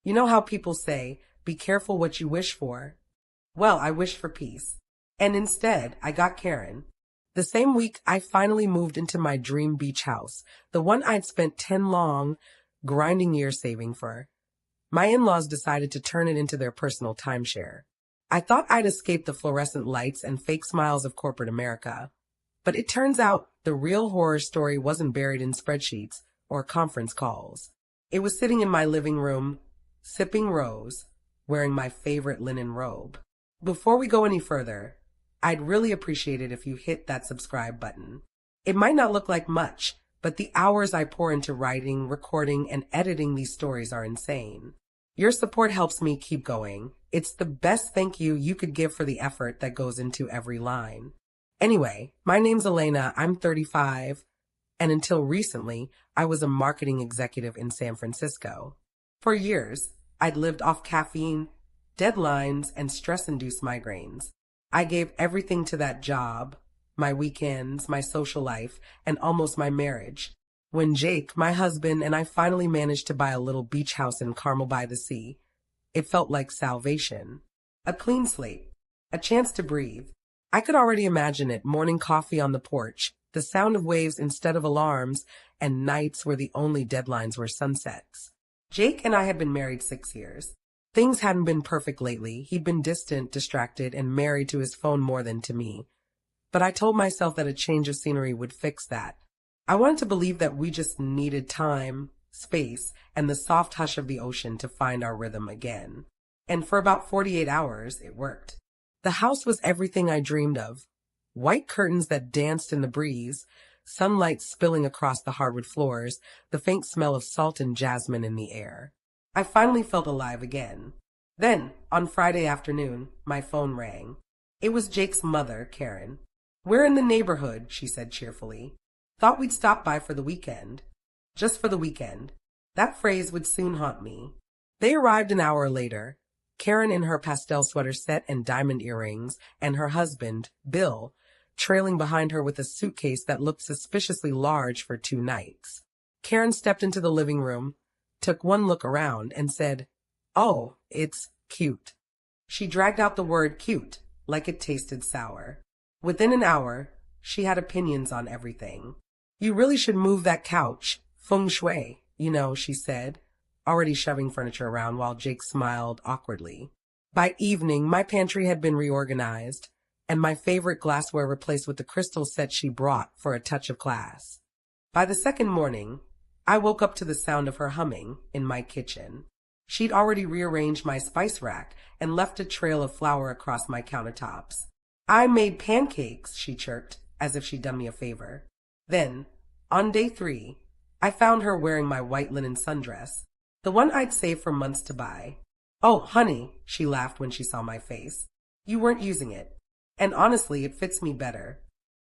You know how people say, be careful what you wish for? Well, I wished for peace. And instead, I got Karen. The same week, I finally moved into my dream beach house, the one I'd spent 10 long, grinding years saving for. My in-laws decided to turn it into their personal timeshare. I thought I'd escape the fluorescent lights and fake smiles of corporate America. But it turns out the real horror story wasn't buried in spreadsheets or conference calls. It was sitting in my living room, sipping rose, wearing my favorite linen robe. Before we go any further, I'd really appreciate it if you hit that subscribe button. It might not look like much, but the hours I pour into writing, recording, and editing these stories are insane. Your support helps me keep going. It's the best thank you you could give for the effort that goes into every line. Anyway, my name's Elena, I'm 35, and until recently, I was a marketing executive in San Francisco. For years, I'd lived off caffeine, deadlines, and stress-induced migraines. I gave everything to that job, my weekends, my social life, and almost my marriage. When Jake, my husband, and I finally managed to buy a little beach house in Carmel by the Sea, it felt like salvation. A clean slate, a chance to breathe. I could already imagine it, morning coffee on the porch, the sound of waves instead of alarms, and nights where the only deadlines were sunsets. Jake and I had been married 6 years. Things hadn't been perfect lately. He'd been distant, distracted, and married to his phone more than to me. But I told myself that a change of scenery would fix that. I wanted to believe that we just needed time, space, and the soft hush of the ocean to find our rhythm again. And for about 48 hours, it worked. The house was everything I dreamed of. White curtains that danced in the breeze, sunlight spilling across the hardwood floors, the faint smell of salt and jasmine in the air. I finally felt alive again. Then, on Friday afternoon, my phone rang. It was Jake's mother, Karen. "We're in the neighborhood," she said cheerfully. "Thought we'd stop by for the weekend." Just for the weekend. That phrase would soon haunt me. They arrived an hour later. Karen in her pastel sweater set and diamond earrings, and her husband, Bill, trailing behind her with a suitcase that looked suspiciously large for 2 nights. Karen stepped into the living room, took one look around, and said, "Oh, it's cute." She dragged out the word cute, like it tasted sour. Within an hour, she had opinions on everything. "You really should move that couch. Feng shui, she said, already shoving furniture around while Jake smiled awkwardly. By evening, my pantry had been reorganized, and my favorite glassware replaced with the crystal set she brought for a touch of class. By the second morning, I woke up to the sound of her humming in my kitchen. She'd already rearranged my spice rack and left a trail of flour across my countertops. "I made pancakes," she chirped, as if she'd done me a favor. Then, on day 3, I found her wearing my white linen sundress, the one I'd saved for months to buy. "Oh, honey," she laughed when she saw my face. "You weren't using it. And honestly, it fits me better."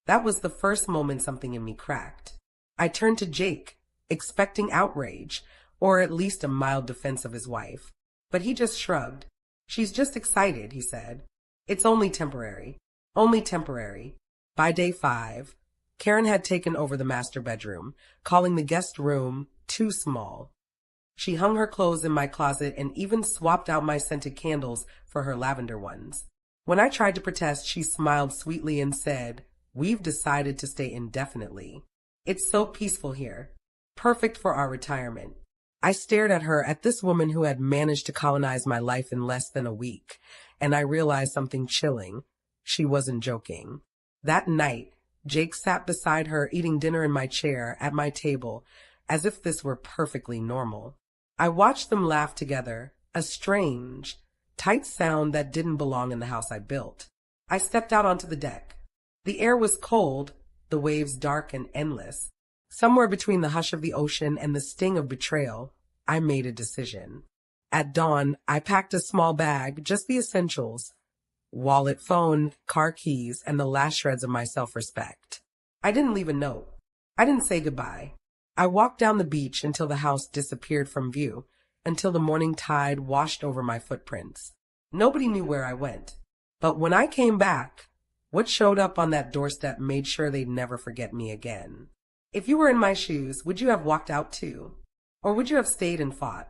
That was the first moment something in me cracked. I turned to Jake, expecting outrage, or at least a mild defense of his wife. But he just shrugged. "She's just excited," he said. "It's only temporary. Only temporary." By day 5, Karen had taken over the master bedroom, calling the guest room too small. She hung her clothes in my closet and even swapped out my scented candles for her lavender ones. When I tried to protest, she smiled sweetly and said, "We've decided to stay indefinitely. It's so peaceful here. Perfect for our retirement." I stared at her, at this woman who had managed to colonize my life in less than a week, and I realized something chilling. She wasn't joking. That night, Jake sat beside her eating dinner in my chair at my table, as if this were perfectly normal. I watched them laugh together, a strange, tight sound that didn't belong in the house I built. I stepped out onto the deck. The air was cold, the waves dark and endless. Somewhere between the hush of the ocean and the sting of betrayal, I made a decision. At dawn, I packed a small bag, just the essentials: wallet, phone, car keys, and the last shreds of my self-respect. I didn't leave a note. I didn't say goodbye. I walked down the beach until the house disappeared from view, until the morning tide washed over my footprints. Nobody knew where I went. But when I came back, what showed up on that doorstep made sure they'd never forget me again. If you were in my shoes, would you have walked out too? Or would you have stayed and fought?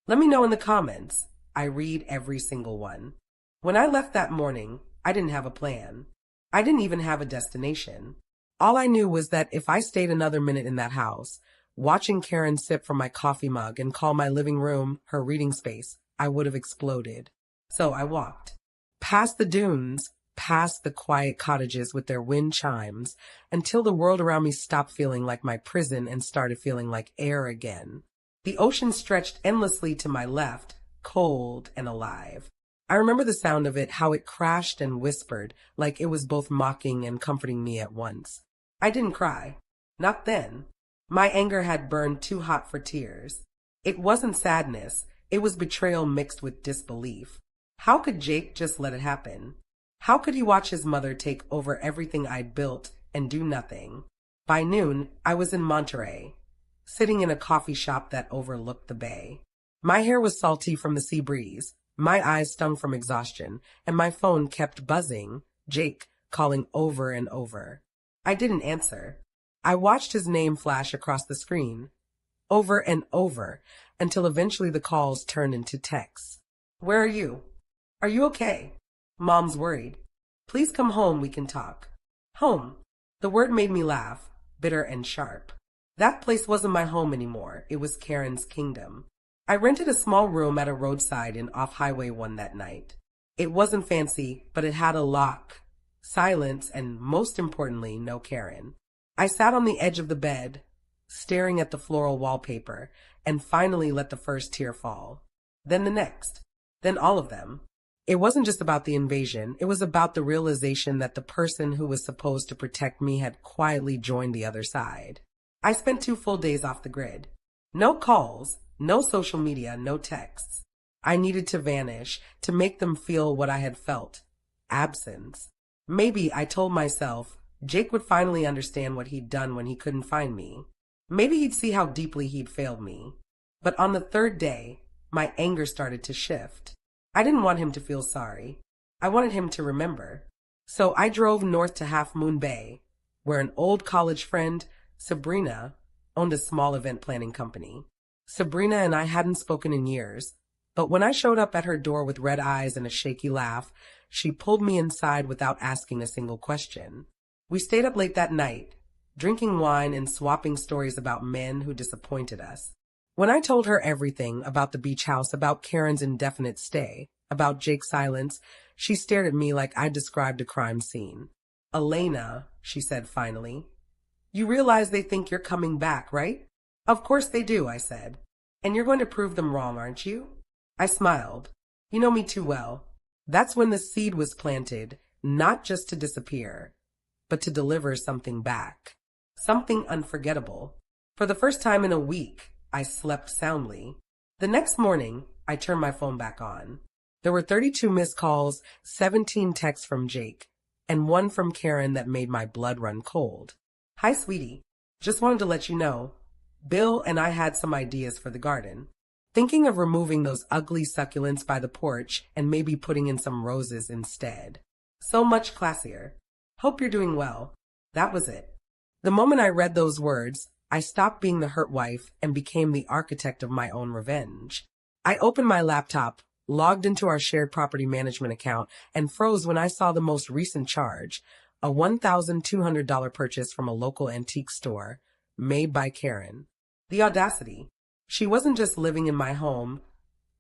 Let me know in the comments. I read every single one. When I left that morning, I didn't have a plan. I didn't even have a destination. All I knew was that if I stayed another minute in that house, watching Karen sip from my coffee mug and call my living room her reading space, I would have exploded. So I walked. Past the dunes, past the quiet cottages with their wind chimes, until the world around me stopped feeling like my prison and started feeling like air again. The ocean stretched endlessly to my left, cold and alive. I remember the sound of it, how it crashed and whispered, like it was both mocking and comforting me at once. I didn't cry. Not then. My anger had burned too hot for tears. It wasn't sadness. It was betrayal mixed with disbelief. How could Jake just let it happen? How could he watch his mother take over everything I'd built and do nothing? By noon, I was in Monterey, sitting in a coffee shop that overlooked the bay. My hair was salty from the sea breeze, my eyes stung from exhaustion, and my phone kept buzzing, Jake calling over and over. I didn't answer. I watched his name flash across the screen, over and over, until eventually the calls turned into texts. Where are you? Are you okay? Mom's worried. Please come home, we can talk. Home. The word made me laugh, bitter and sharp. That place wasn't my home anymore. It was Karen's kingdom. I rented a small room at a roadside in off-highway one that night. It wasn't fancy, but it had a lock, silence, and most importantly, no Karen. I sat on the edge of the bed, staring at the floral wallpaper, and finally let the first tear fall. Then the next. Then all of them. It wasn't just about the invasion. It was about the realization that the person who was supposed to protect me had quietly joined the other side. I spent 2 full days off the grid. No calls, no social media, no texts. I needed to vanish, to make them feel what I had felt. Absence. Maybe, I told myself, Jake would finally understand what he'd done when he couldn't find me. Maybe he'd see how deeply he'd failed me. But on the 3rd day, my anger started to shift. I didn't want him to feel sorry. I wanted him to remember. So I drove north to Half Moon Bay, where an old college friend, Sabrina, owned a small event planning company. Sabrina and I hadn't spoken in years, but when I showed up at her door with red eyes and a shaky laugh, she pulled me inside without asking a single question. We stayed up late that night, drinking wine and swapping stories about men who disappointed us. When I told her everything about the beach house, about Karen's indefinite stay, about Jake's silence, she stared at me like I'd described a crime scene. Elena, she said finally, you realize they think you're coming back, right? Of course they do, I said. And you're going to prove them wrong, aren't you? I smiled. You know me too well. That's when the seed was planted, not just to disappear, but to deliver something back. Something unforgettable. For the first time in a week, I slept soundly. The next morning, I turned my phone back on. There were 32 missed calls, 17 texts from Jake, and one from Karen that made my blood run cold. Hi, sweetie. Just wanted to let you know, Bill and I had some ideas for the garden. Thinking of removing those ugly succulents by the porch and maybe putting in some roses instead. So much classier. Hope you're doing well. That was it. The moment I read those words, I stopped being the hurt wife and became the architect of my own revenge. I opened my laptop, logged into our shared property management account, and froze when I saw the most recent charge, a $1,200 purchase from a local antique store, made by Karen. The audacity. She wasn't just living in my home,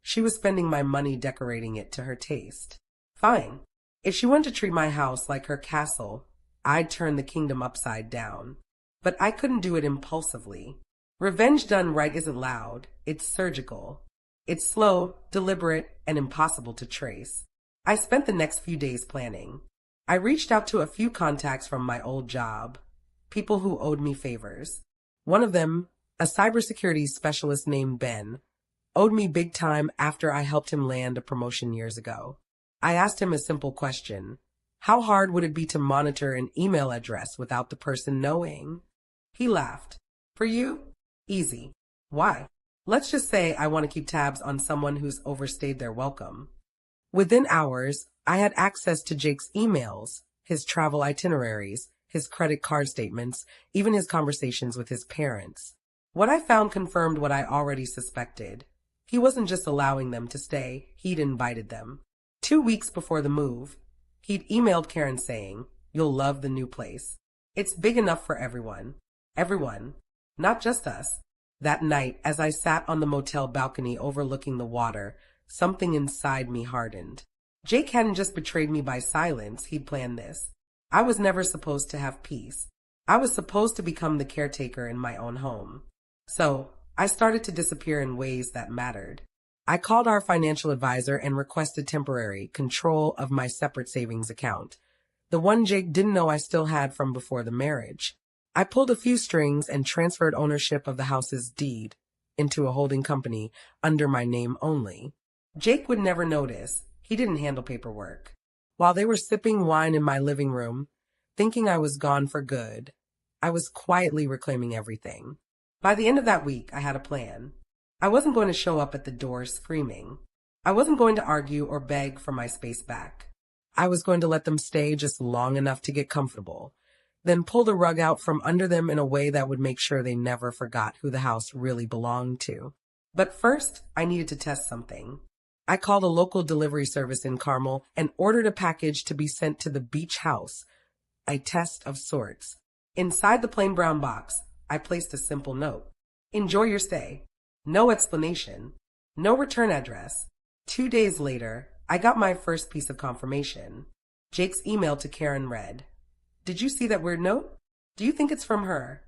she was spending my money decorating it to her taste. Fine. If she wanted to treat my house like her castle, I'd turn the kingdom upside down. But I couldn't do it impulsively. Revenge done right isn't loud, it's surgical. It's slow, deliberate, and impossible to trace. I spent the next few days planning. I reached out to a few contacts from my old job, people who owed me favors. One of them, a cybersecurity specialist named Ben, owed me big time after I helped him land a promotion years ago. I asked him a simple question. How hard would it be to monitor an email address without the person knowing? He laughed. For you? Easy. Why? Let's just say I want to keep tabs on someone who's overstayed their welcome. Within hours, I had access to Jake's emails, his travel itineraries, his credit card statements, even his conversations with his parents. What I found confirmed what I already suspected. He wasn't just allowing them to stay, he'd invited them. 2 weeks before the move, he'd emailed Karen saying, "You'll love the new place. It's big enough for everyone. Everyone. Not just us." That night, as I sat on the motel balcony overlooking the water, something inside me hardened. Jake hadn't just betrayed me by silence, he'd planned this. I was never supposed to have peace. I was supposed to become the caretaker in my own home. So, I started to disappear in ways that mattered. I called our financial advisor and requested temporary control of my separate savings account, the one Jake didn't know I still had from before the marriage. I pulled a few strings and transferred ownership of the house's deed into a holding company under my name only. Jake would never notice. He didn't handle paperwork. While they were sipping wine in my living room, thinking I was gone for good, I was quietly reclaiming everything. By the end of that week, I had a plan. I wasn't going to show up at the door screaming. I wasn't going to argue or beg for my space back. I was going to let them stay just long enough to get comfortable, then pull the rug out from under them in a way that would make sure they never forgot who the house really belonged to. But first, I needed to test something. I called a local delivery service in Carmel and ordered a package to be sent to the beach house, a test of sorts. Inside the plain brown box, I placed a simple note. "Enjoy your stay." No explanation. No return address. 2 days later, I got my first piece of confirmation. Jake's email to Karen read, "Did you see that weird note? Do you think it's from her?"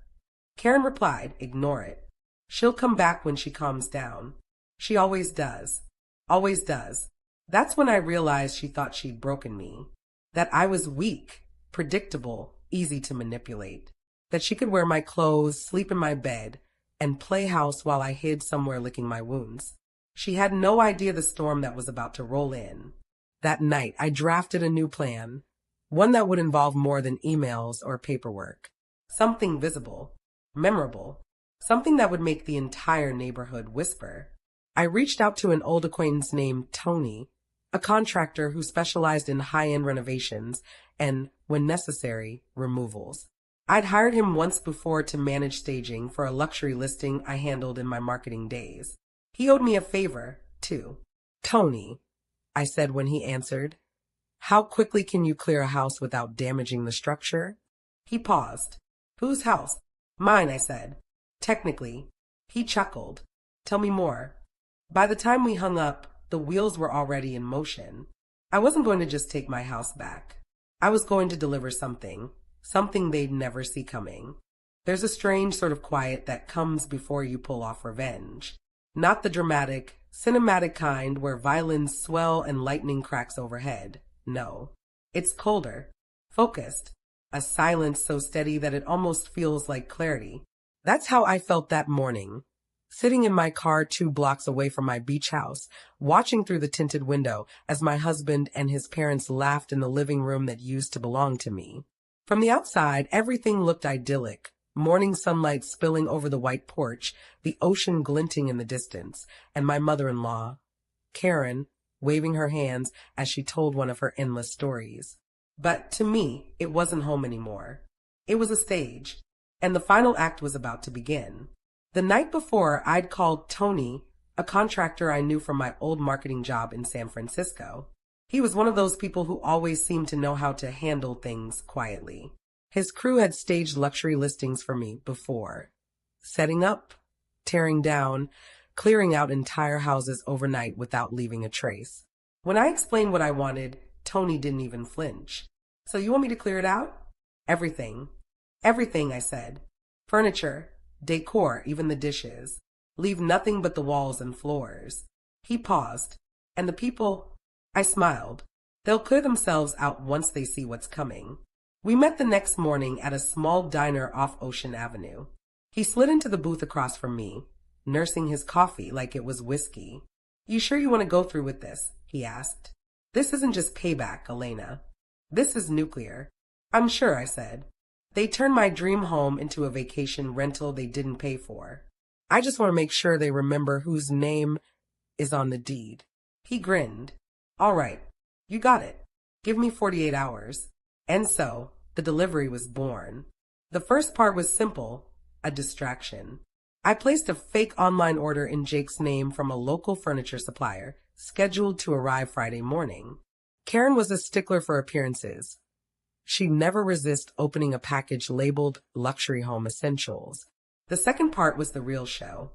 Karen replied, "Ignore it. She'll come back when she calms down. She always does. Always does." That's when I realized she thought she'd broken me. That I was weak, predictable, easy to manipulate. That she could wear my clothes, sleep in my bed, and play house while I hid somewhere licking my wounds. She had no idea the storm that was about to roll in. That night, I drafted a new plan. One that would involve more than emails or paperwork. Something visible, memorable, something that would make the entire neighborhood whisper. I reached out to an old acquaintance named Tony, a contractor who specialized in high-end renovations and, when necessary, removals. I'd hired him once before to manage staging for a luxury listing I handled in my marketing days. He owed me a favor, too. "Tony," I said when he answered, "how quickly can you clear a house without damaging the structure?" He paused. "Whose house?" "Mine," I said. "Technically." He chuckled. "Tell me more." By the time we hung up, the wheels were already in motion. I wasn't going to just take my house back. I was going to deliver something they'd never see coming. There's a strange sort of quiet that comes before you pull off revenge. Not the dramatic, cinematic kind where violins swell and lightning cracks overhead. No. It's colder, focused, a silence so steady that it almost feels like clarity. That's how I felt that morning. Sitting in my car 2 blocks away from my beach house, watching through the tinted window as my husband and his parents laughed in the living room that used to belong to me. From the outside, everything looked idyllic. Morning sunlight spilling over the white porch, the ocean glinting in the distance, and my mother-in-law, Karen, waving her hands as she told one of her endless stories. But to me, it wasn't home anymore. It was a stage, and the final act was about to begin. The night before, I'd called Tony, a contractor I knew from my old marketing job in San Francisco. He was one of those people who always seemed to know how to handle things quietly. His crew had staged luxury listings for me before. Setting up, tearing down, clearing out entire houses overnight without leaving a trace. When I explained what I wanted, Tony didn't even flinch. "So you want me to clear it out?" "Everything. Everything," I said. "Furniture, decor, even the dishes. Leave nothing but the walls and floors." He paused. "And the people?" I smiled. "They'll clear themselves out once they see what's coming." We met the next morning at a small diner off Ocean Avenue. He slid into the booth across from me, nursing his coffee like it was whiskey. "You sure you want to go through with this?" he asked. "This isn't just payback, Elena. This is nuclear." "I'm sure," I said. "They turned my dream home into a vacation rental they didn't pay for. I just want to make sure they remember whose name is on the deed." He grinned. "All right, you got it. Give me 48 hours. And so, the delivery was born. The first part was simple, a distraction. I placed a fake online order in Jake's name from a local furniture supplier, scheduled to arrive Friday morning. Karen was a stickler for appearances. She'd never resist opening a package labeled Luxury Home Essentials. The second part was the real show.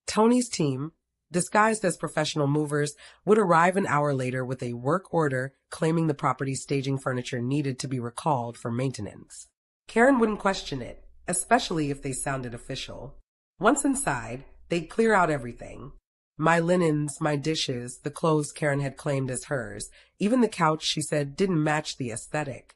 Tony's team, disguised as professional movers, would arrive an hour later with a work order claiming the property's staging furniture needed to be recalled for maintenance. Karen wouldn't question it, especially if they sounded official. Once inside, they'd clear out everything. My linens, my dishes, the clothes Karen had claimed as hers, even the couch she said didn't match the aesthetic.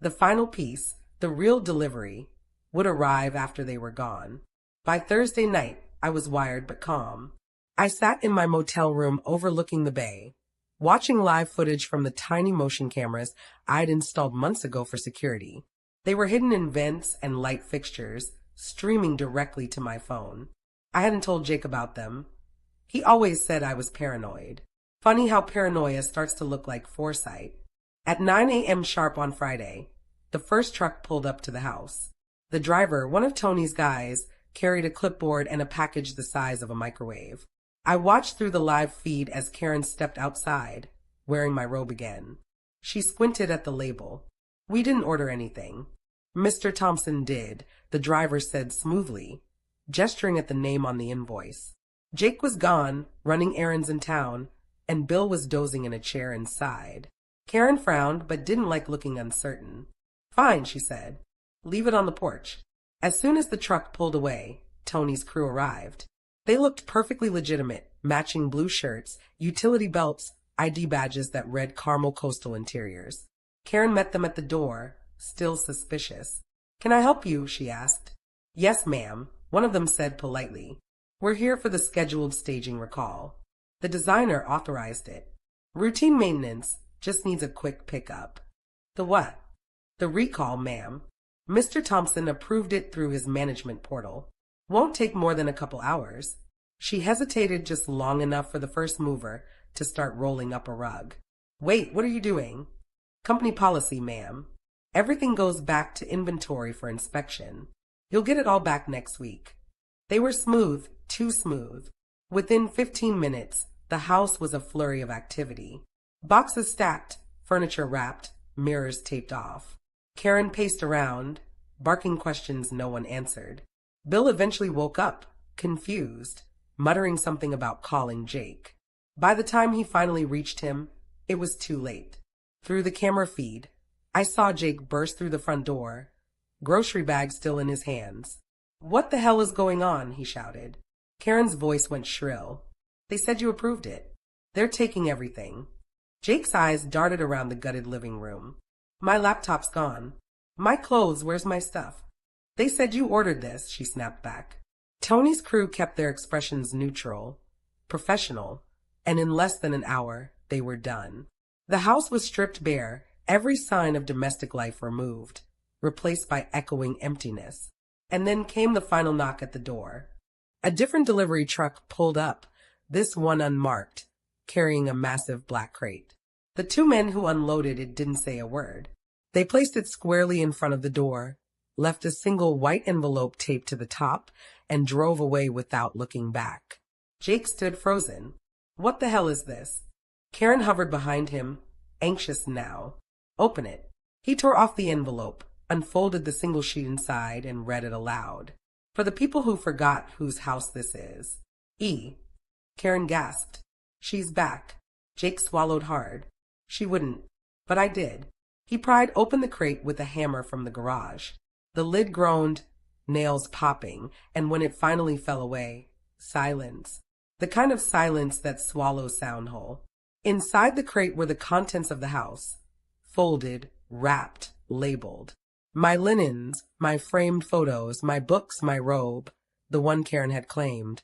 The final piece, the real delivery, would arrive after they were gone. By Thursday night, I was wired but calm. I sat in my motel room overlooking the bay, watching live footage from the tiny motion cameras I'd installed months ago for security. They were hidden in vents and light fixtures, streaming directly to my phone. I hadn't told Jake about them. He always said I was paranoid. Funny how paranoia starts to look like foresight. At 9 a.m. sharp on Friday, the first truck pulled up to the house. The driver, one of Tony's guys, carried a clipboard and a package the size of a microwave. I watched through the live feed as Karen stepped outside, wearing my robe again. She squinted at the label. We didn't order anything. Mr. Thompson did, the driver said smoothly, gesturing at the name on the invoice. Jake was gone, running errands in town, and Bill was dozing in a chair inside. Karen frowned, but didn't like looking uncertain. Fine, she said. Leave it on the porch. As soon as the truck pulled away, Tony's crew arrived. They looked perfectly legitimate, matching blue shirts, utility belts, ID badges that read Caramel Coastal Interiors. Karen met them at the door, still suspicious. Can I help you? She asked. Yes, ma'am, one of them said politely. We're here for the scheduled staging recall. The designer authorized it. Routine maintenance, just needs a quick pickup. The what? The recall, ma'am. Mr. Thompson approved it through his management portal. Won't take more than a couple hours. She hesitated just long enough for the first mover to start rolling up a rug. Wait, what are you doing? Company policy, ma'am. Everything goes back to inventory for inspection. You'll get it all back next week. They were smooth, too smooth. Within 15 minutes, the house was a flurry of activity. Boxes stacked, furniture wrapped, mirrors taped off. Karen paced around, barking questions no one answered. Bill eventually woke up, confused, muttering something about calling Jake. By the time he finally reached him, it was too late. Through the camera feed, I saw Jake burst through the front door, grocery bag still in his hands. What the hell is going on? He shouted. Karen's voice went shrill. They said you approved it. They're taking everything. Jake's eyes darted around the gutted living room. My laptop's gone. My clothes, where's my stuff? They said you ordered this, she snapped back. Tony's crew kept their expressions neutral, professional, and in less than an hour, they were done. The house was stripped bare, every sign of domestic life removed, replaced by echoing emptiness. And then came the final knock at the door. A different delivery truck pulled up, this one unmarked, carrying a massive black crate. The two men who unloaded it didn't say a word. They placed it squarely in front of the door, left a single white envelope taped to the top, and drove away without looking back. Jake stood frozen. What the hell is this? Karen hovered behind him, anxious now. Open it. He tore off the envelope, unfolded the single sheet inside, and read it aloud. For the people who forgot whose house this is. E. Karen gasped. She's back. Jake swallowed hard. She wouldn't, but I did. He pried open the crate with a hammer from the garage. The lid groaned, nails popping, and when it finally fell away, silence. The kind of silence that swallows sound whole. Inside the crate were the contents of the house, folded, wrapped, labeled. My linens, my framed photos, my books, my robe, the one Karen had claimed.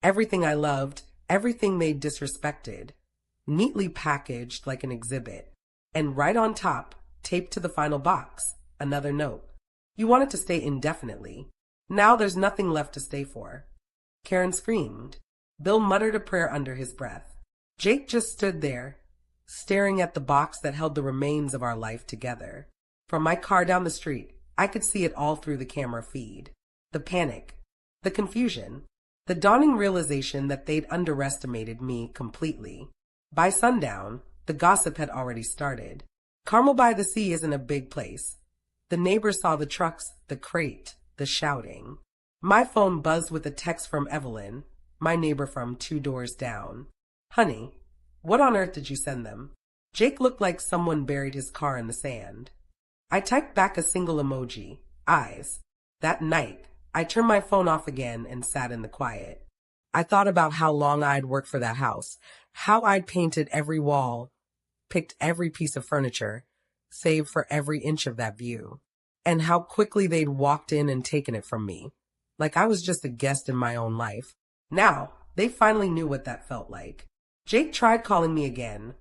Everything I loved, everything they'd disrespected, neatly packaged like an exhibit. And right on top, taped to the final box, another note. You want it to stay indefinitely. Now there's nothing left to stay for. Karen screamed. Bill muttered a prayer under his breath. Jake just stood there, staring at the box that held the remains of our life together. From my car down the street, I could see it all through the camera feed. The panic, The confusion. The dawning realization that they'd underestimated me completely. By sundown, the gossip had already started. Carmel by the Sea isn't a big place. The neighbors saw the trucks, the crate, the shouting. My phone buzzed with a text from Evelyn, my neighbor from 2 doors down. Honey, what on earth did you send them? Jake looked like someone buried his car in the sand. I typed back a single emoji, eyes. That night, I turned my phone off again and sat in the quiet. I thought about how long I'd worked for that house, how I'd painted every wall, picked every piece of furniture, saved for every inch of that view, and how quickly they'd walked in and taken it from me, like I was just a guest in my own life. Now, they finally knew what that felt like. Jake tried calling me again,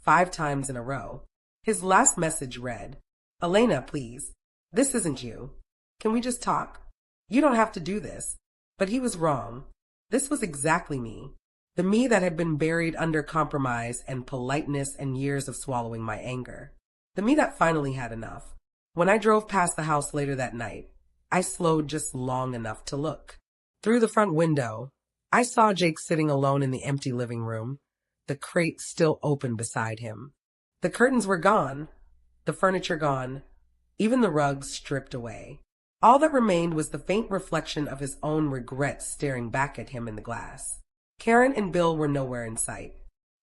5 times in a row. His last message read, Elena, please, this isn't you. Can we just talk? You don't have to do this. But he was wrong. This was exactly me. The me that had been buried under compromise and politeness and years of swallowing my anger. The me that finally had enough. When I drove past the house later that night, I slowed just long enough to look. Through the front window, I saw Jake sitting alone in the empty living room, the crate still open beside him. The curtains were gone, the furniture gone, even the rugs stripped away. All that remained was the faint reflection of his own regret staring back at him in the glass. Karen and Bill were nowhere in sight.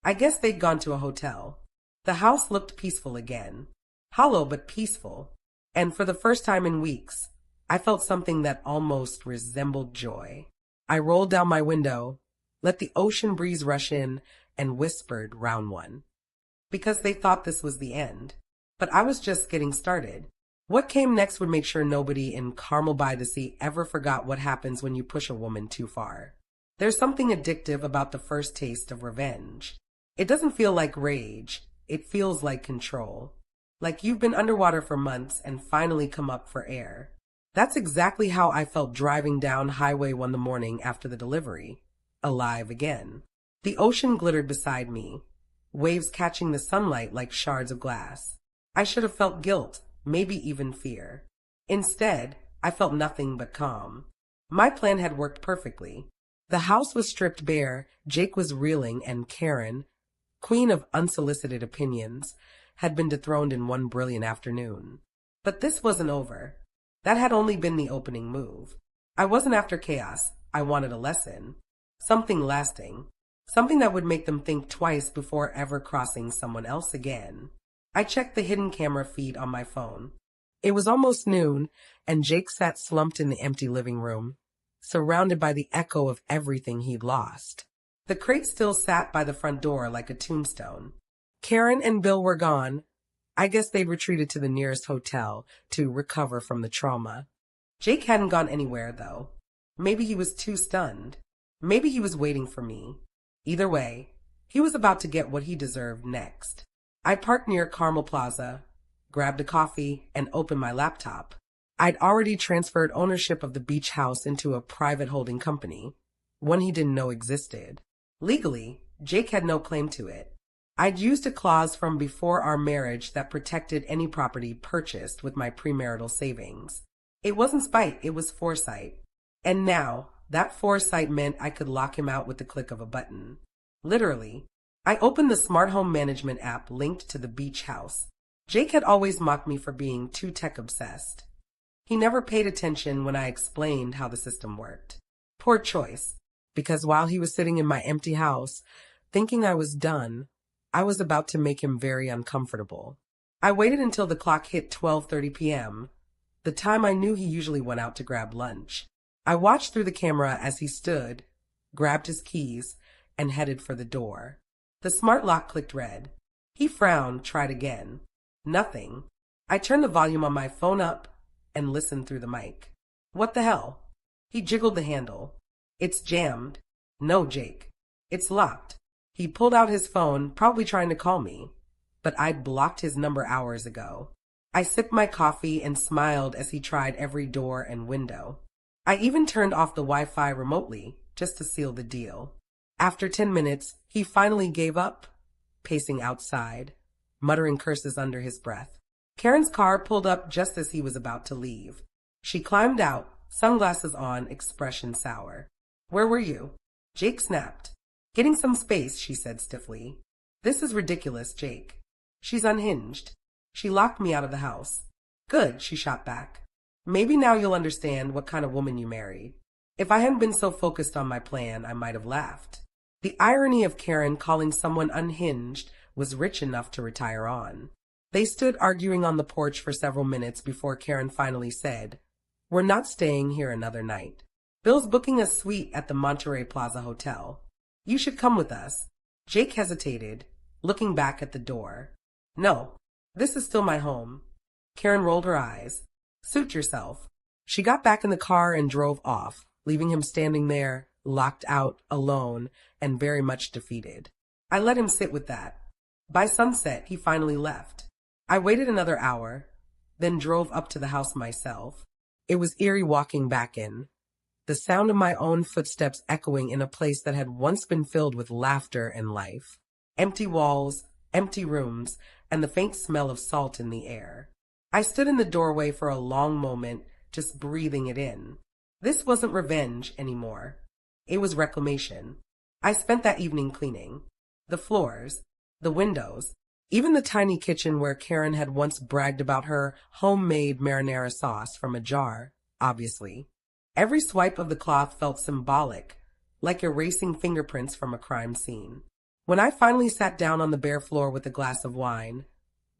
I guess they'd gone to a hotel. The house looked peaceful again. Hollow but peaceful. And for the first time in weeks, I felt something that almost resembled joy. I rolled down my window, let the ocean breeze rush in, and whispered round one. Because they thought this was the end. But I was just getting started. What came next would make sure nobody in Carmel by the Sea ever forgot what happens when you push a woman too far. There's something addictive about the first taste of revenge. It doesn't feel like rage. It feels like control. Like you've been underwater for months and finally come up for air. That's exactly how I felt driving down Highway 1 the morning after the delivery. Alive again. The ocean glittered beside me, waves catching the sunlight like shards of glass. I should have felt guilt, maybe even fear. Instead, I felt nothing but calm. My plan had worked perfectly. The house was stripped bare, Jake was reeling, and Karen, queen of unsolicited opinions, had been dethroned in one brilliant afternoon. But this wasn't over. That had only been the opening move. I wasn't after chaos. I wanted a lesson. Something lasting. Something that would make them think twice before ever crossing someone else again. I checked the hidden camera feed on my phone. It was almost noon, and Jake sat slumped in the empty living room, surrounded by the echo of everything he'd lost. The crate still sat by the front door like a tombstone. Karen and Bill were gone. I guess they'd retreated to the nearest hotel to recover from the trauma. Jake hadn't gone anywhere, though. Maybe he was too stunned. Maybe he was waiting for me. Either way, he was about to get what he deserved next. I parked near Carmel Plaza, grabbed a coffee, and opened my laptop. I'd already transferred ownership of the beach house into a private holding company, one he didn't know existed. Legally, Jake had no claim to it. I'd used a clause from before our marriage that protected any property purchased with my premarital savings. It wasn't spite, it was foresight. And now, that foresight meant I could lock him out with the click of a button. Literally. I opened the smart home management app linked to the beach house. Jake had always mocked me for being too tech-obsessed. He never paid attention when I explained how the system worked. Poor choice, because while he was sitting in my empty house, thinking I was done, I was about to make him very uncomfortable. I waited until the clock hit 12:30 p.m., the time I knew he usually went out to grab lunch. I watched through the camera as he stood, grabbed his keys, and headed for the door. The smart lock clicked red. He frowned, tried again. Nothing. I turned the volume on my phone up and listened through the mic. What the hell? He jiggled the handle. It's jammed. No, Jake. It's locked. He pulled out his phone, probably trying to call me, but I'd blocked his number hours ago. I sipped my coffee and smiled as he tried every door and window. I even turned off the Wi-Fi remotely, just to seal the deal. After 10 minutes, he finally gave up, pacing outside, muttering curses under his breath. Karen's car pulled up just as he was about to leave. She climbed out, sunglasses on, expression sour. Where were you? Jake snapped. Getting some space, she said stiffly. This is ridiculous, Jake. She's unhinged. She locked me out of the house. Good, she shot back. Maybe now you'll understand what kind of woman you married. If I hadn't been so focused on my plan, I might have laughed. The irony of Karen calling someone unhinged was rich enough to retire on. They stood arguing on the porch for several minutes before Karen finally said, We're not staying here another night. Bill's booking a suite at the Monterey Plaza Hotel. You should come with us. Jake hesitated, looking back at the door. No, this is still my home. Karen rolled her eyes. Suit yourself. She got back in the car and drove off, leaving him standing there, locked out, alone, and very much defeated. I let him sit with that. By sunset, he finally left. I waited another hour, then drove up to the house myself. It was eerie walking back in, the sound of my own footsteps echoing in a place that had once been filled with laughter and life. Empty walls, empty rooms, and the faint smell of salt in the air. I stood in the doorway for a long moment, just breathing it in. This wasn't revenge anymore. It was reclamation. I spent that evening cleaning. The floors, the windows, even the tiny kitchen where Karen had once bragged about her homemade marinara sauce from a jar, obviously. Every swipe of the cloth felt symbolic, like erasing fingerprints from a crime scene. When I finally sat down on the bare floor with a glass of wine,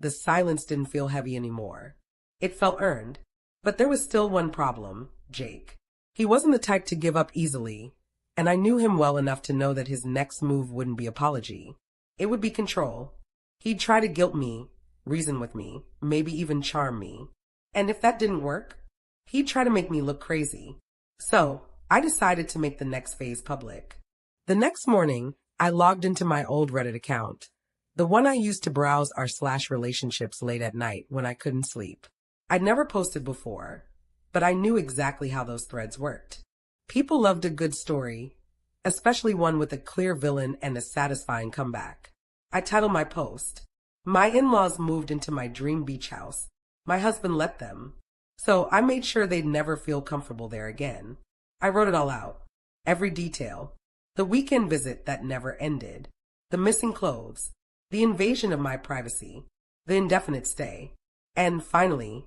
the silence didn't feel heavy anymore. It felt earned. But there was still one problem, Jake. He wasn't the type to give up easily, and I knew him well enough to know that his next move wouldn't be apology. It would be control. He'd try to guilt me, reason with me, maybe even charm me. And if that didn't work, he'd try to make me look crazy. So, I decided to make the next phase public. The next morning, I logged into my old Reddit account, the one I used to browse our /relationships late at night when I couldn't sleep. I'd never posted before, but I knew exactly how those threads worked. People loved a good story, especially one with a clear villain and a satisfying comeback. I titled my post, My in-laws moved into my dream beach house. My husband let them. So I made sure they'd never feel comfortable there again. I wrote it all out. Every detail. The weekend visit that never ended. The missing clothes. The invasion of my privacy. The indefinite stay. And finally,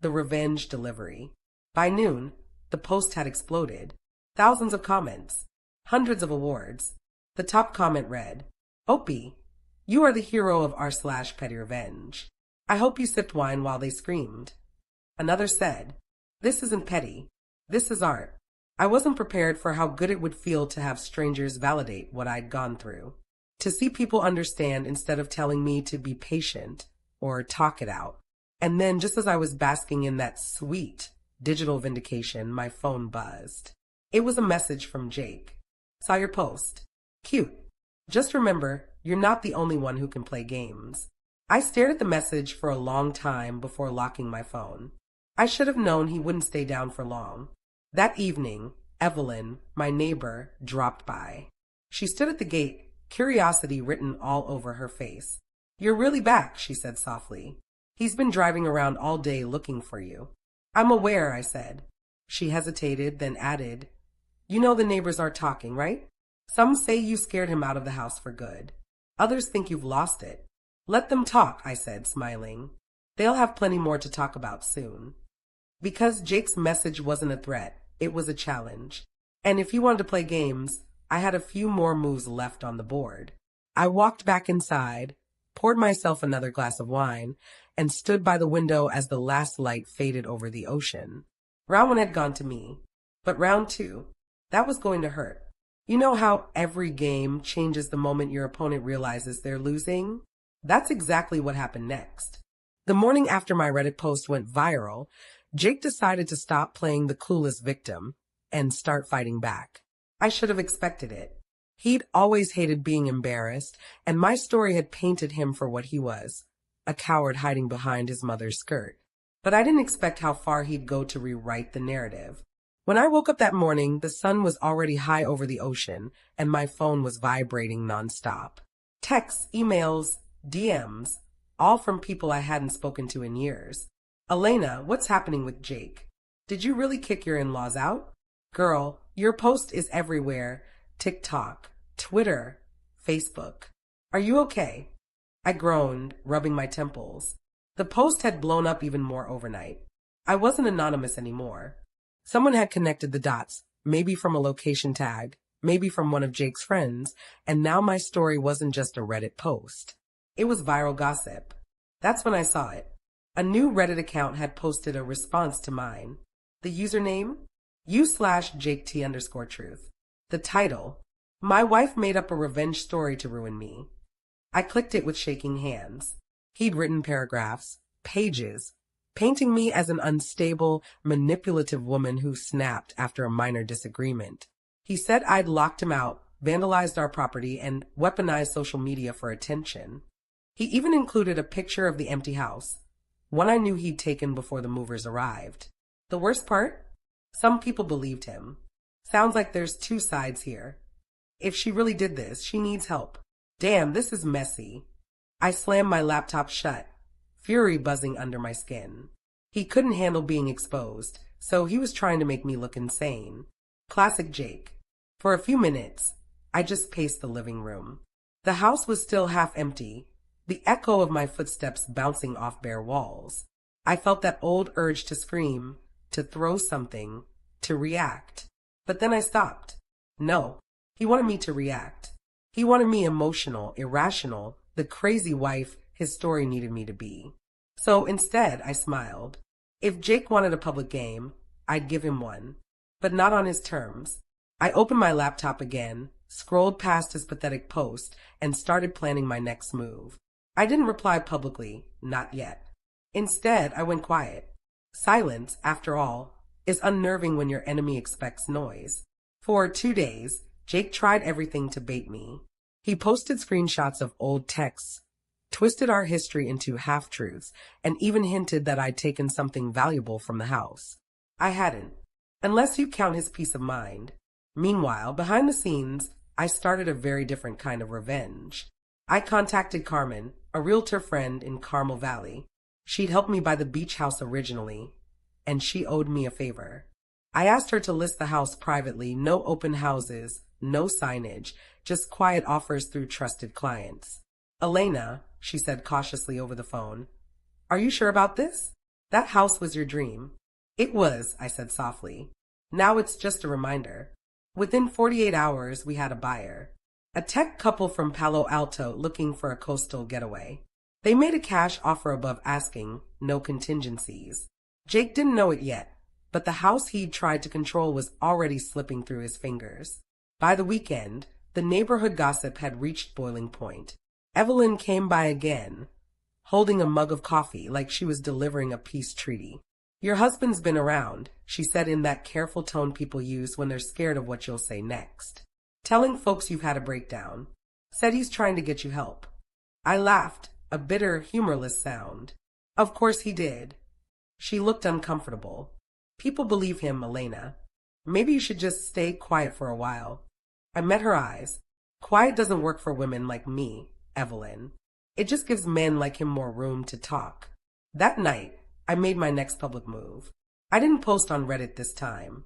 the revenge delivery. By noon, the post had exploded. Thousands of comments. Hundreds of awards. The top comment read, Opie, you are the hero of r/ petty revenge. I hope you sipped wine while they screamed. Another said, This isn't petty. This is art. I wasn't prepared for how good it would feel to have strangers validate what I'd gone through. To see people understand instead of telling me to be patient or talk it out. And then just as I was basking in that sweet digital vindication, my phone buzzed. It was a message from Jake. Saw your post. Cute. Just remember, you're not the only one who can play games. I stared at the message for a long time before locking my phone. I should have known he wouldn't stay down for long. That evening, Evelyn, my neighbor, dropped by. She stood at the gate, curiosity written all over her face. You're really back, she said softly. He's been driving around all day looking for you. I'm aware, I said. She hesitated, then added, You know the neighbors are talking, right? Some say you scared him out of the house for good. Others think you've lost it. Let them talk, I said, smiling. They'll have plenty more to talk about soon. Because Jake's message wasn't a threat, it was a challenge. And if he wanted to play games, I had a few more moves left on the board. I walked back inside, poured myself another glass of wine, and stood by the window as the last light faded over the ocean. Round one had gone to me, but round two, that was going to hurt. You know how every game changes the moment your opponent realizes they're losing? That's exactly what happened next. The morning after my Reddit post went viral, Jake decided to stop playing the clueless victim and start fighting back. I should have expected it. He'd always hated being embarrassed, and my story had painted him for what he was, a coward hiding behind his mother's skirt. But I didn't expect how far he'd go to rewrite the narrative. When I woke up that morning, the sun was already high over the ocean, and my phone was vibrating nonstop. Texts, emails, DMs, all from people I hadn't spoken to in years. Elena, what's happening with Jake? Did you really kick your in-laws out? Girl, your post is everywhere. TikTok, Twitter, Facebook. Are you okay? I groaned, rubbing my temples. The post had blown up even more overnight. I wasn't anonymous anymore. Someone had connected the dots, maybe from a location tag, maybe from one of Jake's friends, and now my story wasn't just a Reddit post. It was viral gossip. That's when I saw it. A new Reddit account had posted a response to mine. The username? u/JakeT_truth. The title? My wife made up a revenge story to ruin me. I clicked it with shaking hands. He'd written paragraphs, pages, painting me as an unstable, manipulative woman who snapped after a minor disagreement. He said I'd locked him out, vandalized our property, and weaponized social media for attention. He even included a picture of the empty house, one I knew he'd taken before the movers arrived. The worst part? Some people believed him. Sounds like there's two sides here. If she really did this, she needs help. Damn, this is messy. I slammed my laptop shut, fury buzzing under my skin. He couldn't handle being exposed, so he was trying to make me look insane. Classic Jake. For a few minutes, I just paced the living room. The house was still half empty, the echo of my footsteps bouncing off bare walls. I felt that old urge to scream, to throw something, to react. But then I stopped. No, he wanted me to react. He wanted me emotional, irrational, the crazy wife his story needed me to be. So instead, I smiled. If Jake wanted a public game, I'd give him one. But not on his terms. I opened my laptop again, scrolled past his pathetic post, and started planning my next move. I didn't reply publicly, not yet. Instead, I went quiet. Silence, after all, is unnerving when your enemy expects noise. For 2 days, Jake tried everything to bait me. He posted screenshots of old texts, twisted our history into half-truths, and even hinted that I'd taken something valuable from the house. I hadn't, unless you count his peace of mind. Meanwhile, behind the scenes, I started a very different kind of revenge. I contacted Carmen, a realtor friend in Carmel Valley. She'd helped me buy the beach house originally, and she owed me a favor. I asked her to list the house privately, no open houses, no signage, just quiet offers through trusted clients. Elena, she said cautiously over the phone, are you sure about this? That house was your dream. It was, I said softly. Now it's just a reminder. Within 48 hours, we had a buyer. A tech couple from Palo Alto looking for a coastal getaway. They made a cash offer above asking, no contingencies. Jake didn't know it yet, but the house he'd tried to control was already slipping through his fingers. By the weekend, the neighborhood gossip had reached boiling point. Evelyn came by again, holding a mug of coffee like she was delivering a peace treaty. Your husband's been around, she said in that careful tone people use when they're scared of what you'll say next. Telling folks you've had a breakdown. Said he's trying to get you help. I laughed, a bitter, humorless sound. Of course he did. She looked uncomfortable. People believe him, Elena. Maybe you should just stay quiet for a while. I met her eyes. Quiet doesn't work for women like me, Evelyn. It just gives men like him more room to talk. That night, I made my next public move. I didn't post on Reddit this time.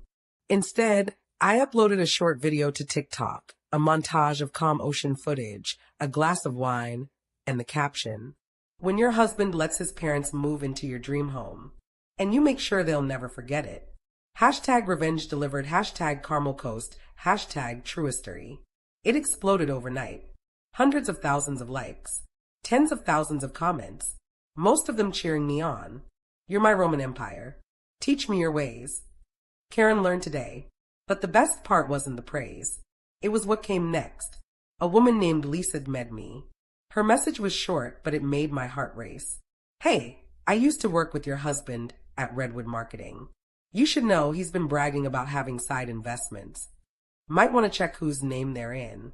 Instead, I uploaded a short video to TikTok, a montage of calm ocean footage, a glass of wine, and the caption, when your husband lets his parents move into your dream home, and you make sure they'll never forget it. Hashtag revenge delivered, hashtag Carmel Coast, hashtag truistory. It exploded overnight. Hundreds of thousands of likes, tens of thousands of comments, most of them cheering me on. You're my Roman Empire. Teach me your ways. Karen learned today. But the best part wasn't the praise. It was what came next. A woman named Lisa met me. Her message was short, but it made my heart race. Hey, I used to work with your husband at Redwood Marketing. You should know he's been bragging about having side investments. Might want to check whose name they're in.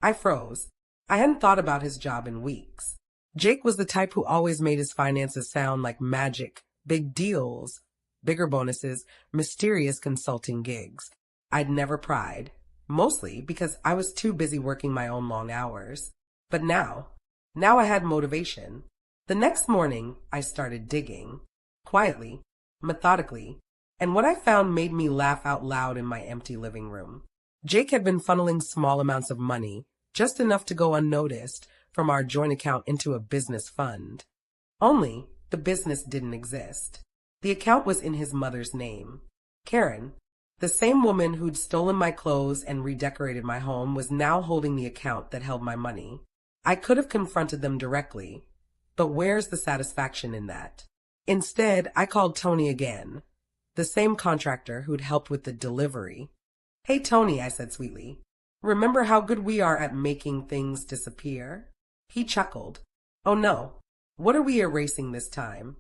I froze. I hadn't thought about his job in weeks. Jake was the type who always made his finances sound like magic, big deals, bigger bonuses, mysterious consulting gigs. I'd never pried, mostly because I was too busy working my own long hours. But now I had motivation. The next morning, I started digging. Quietly, methodically, And what I found made me laugh out loud in my empty living room. Jake had been funneling small amounts of money, just enough to go unnoticed, from our joint account into a business fund. Only, the business didn't exist. The account was in his mother's name. Karen, the same woman who'd stolen my clothes and redecorated my home, was now holding the account that held my money. I could have confronted them directly, but where's the satisfaction in that? Instead, I called Tony again, the same contractor who'd helped with the delivery. "Hey, Tony," I said sweetly. "Remember how good we are at making things disappear?" He chuckled. "Oh no. What are we erasing this time?"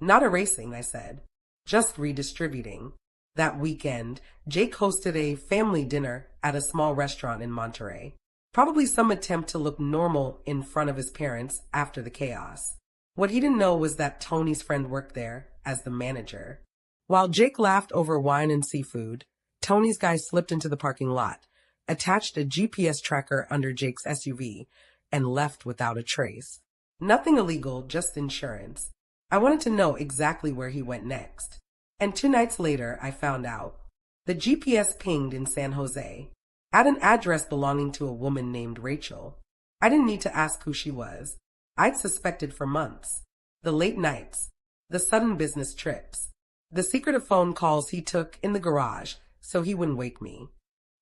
"Not erasing," I said. "Just redistributing." That weekend, Jake hosted a family dinner at a small restaurant in Monterey. Probably some attempt to look normal in front of his parents after the chaos. What he didn't know was that Tony's friend worked there as the manager. While Jake laughed over wine and seafood, Tony's guy slipped into the parking lot, attached a GPS tracker under Jake's SUV, and left without a trace. Nothing illegal, just insurance. I wanted to know exactly where he went next. And 2 nights later, I found out. The GPS pinged in San Jose, at an address belonging to a woman named Rachel. I didn't need to ask who she was. I'd suspected for months. The late nights, the sudden business trips, the secretive phone calls he took in the garage so he wouldn't wake me.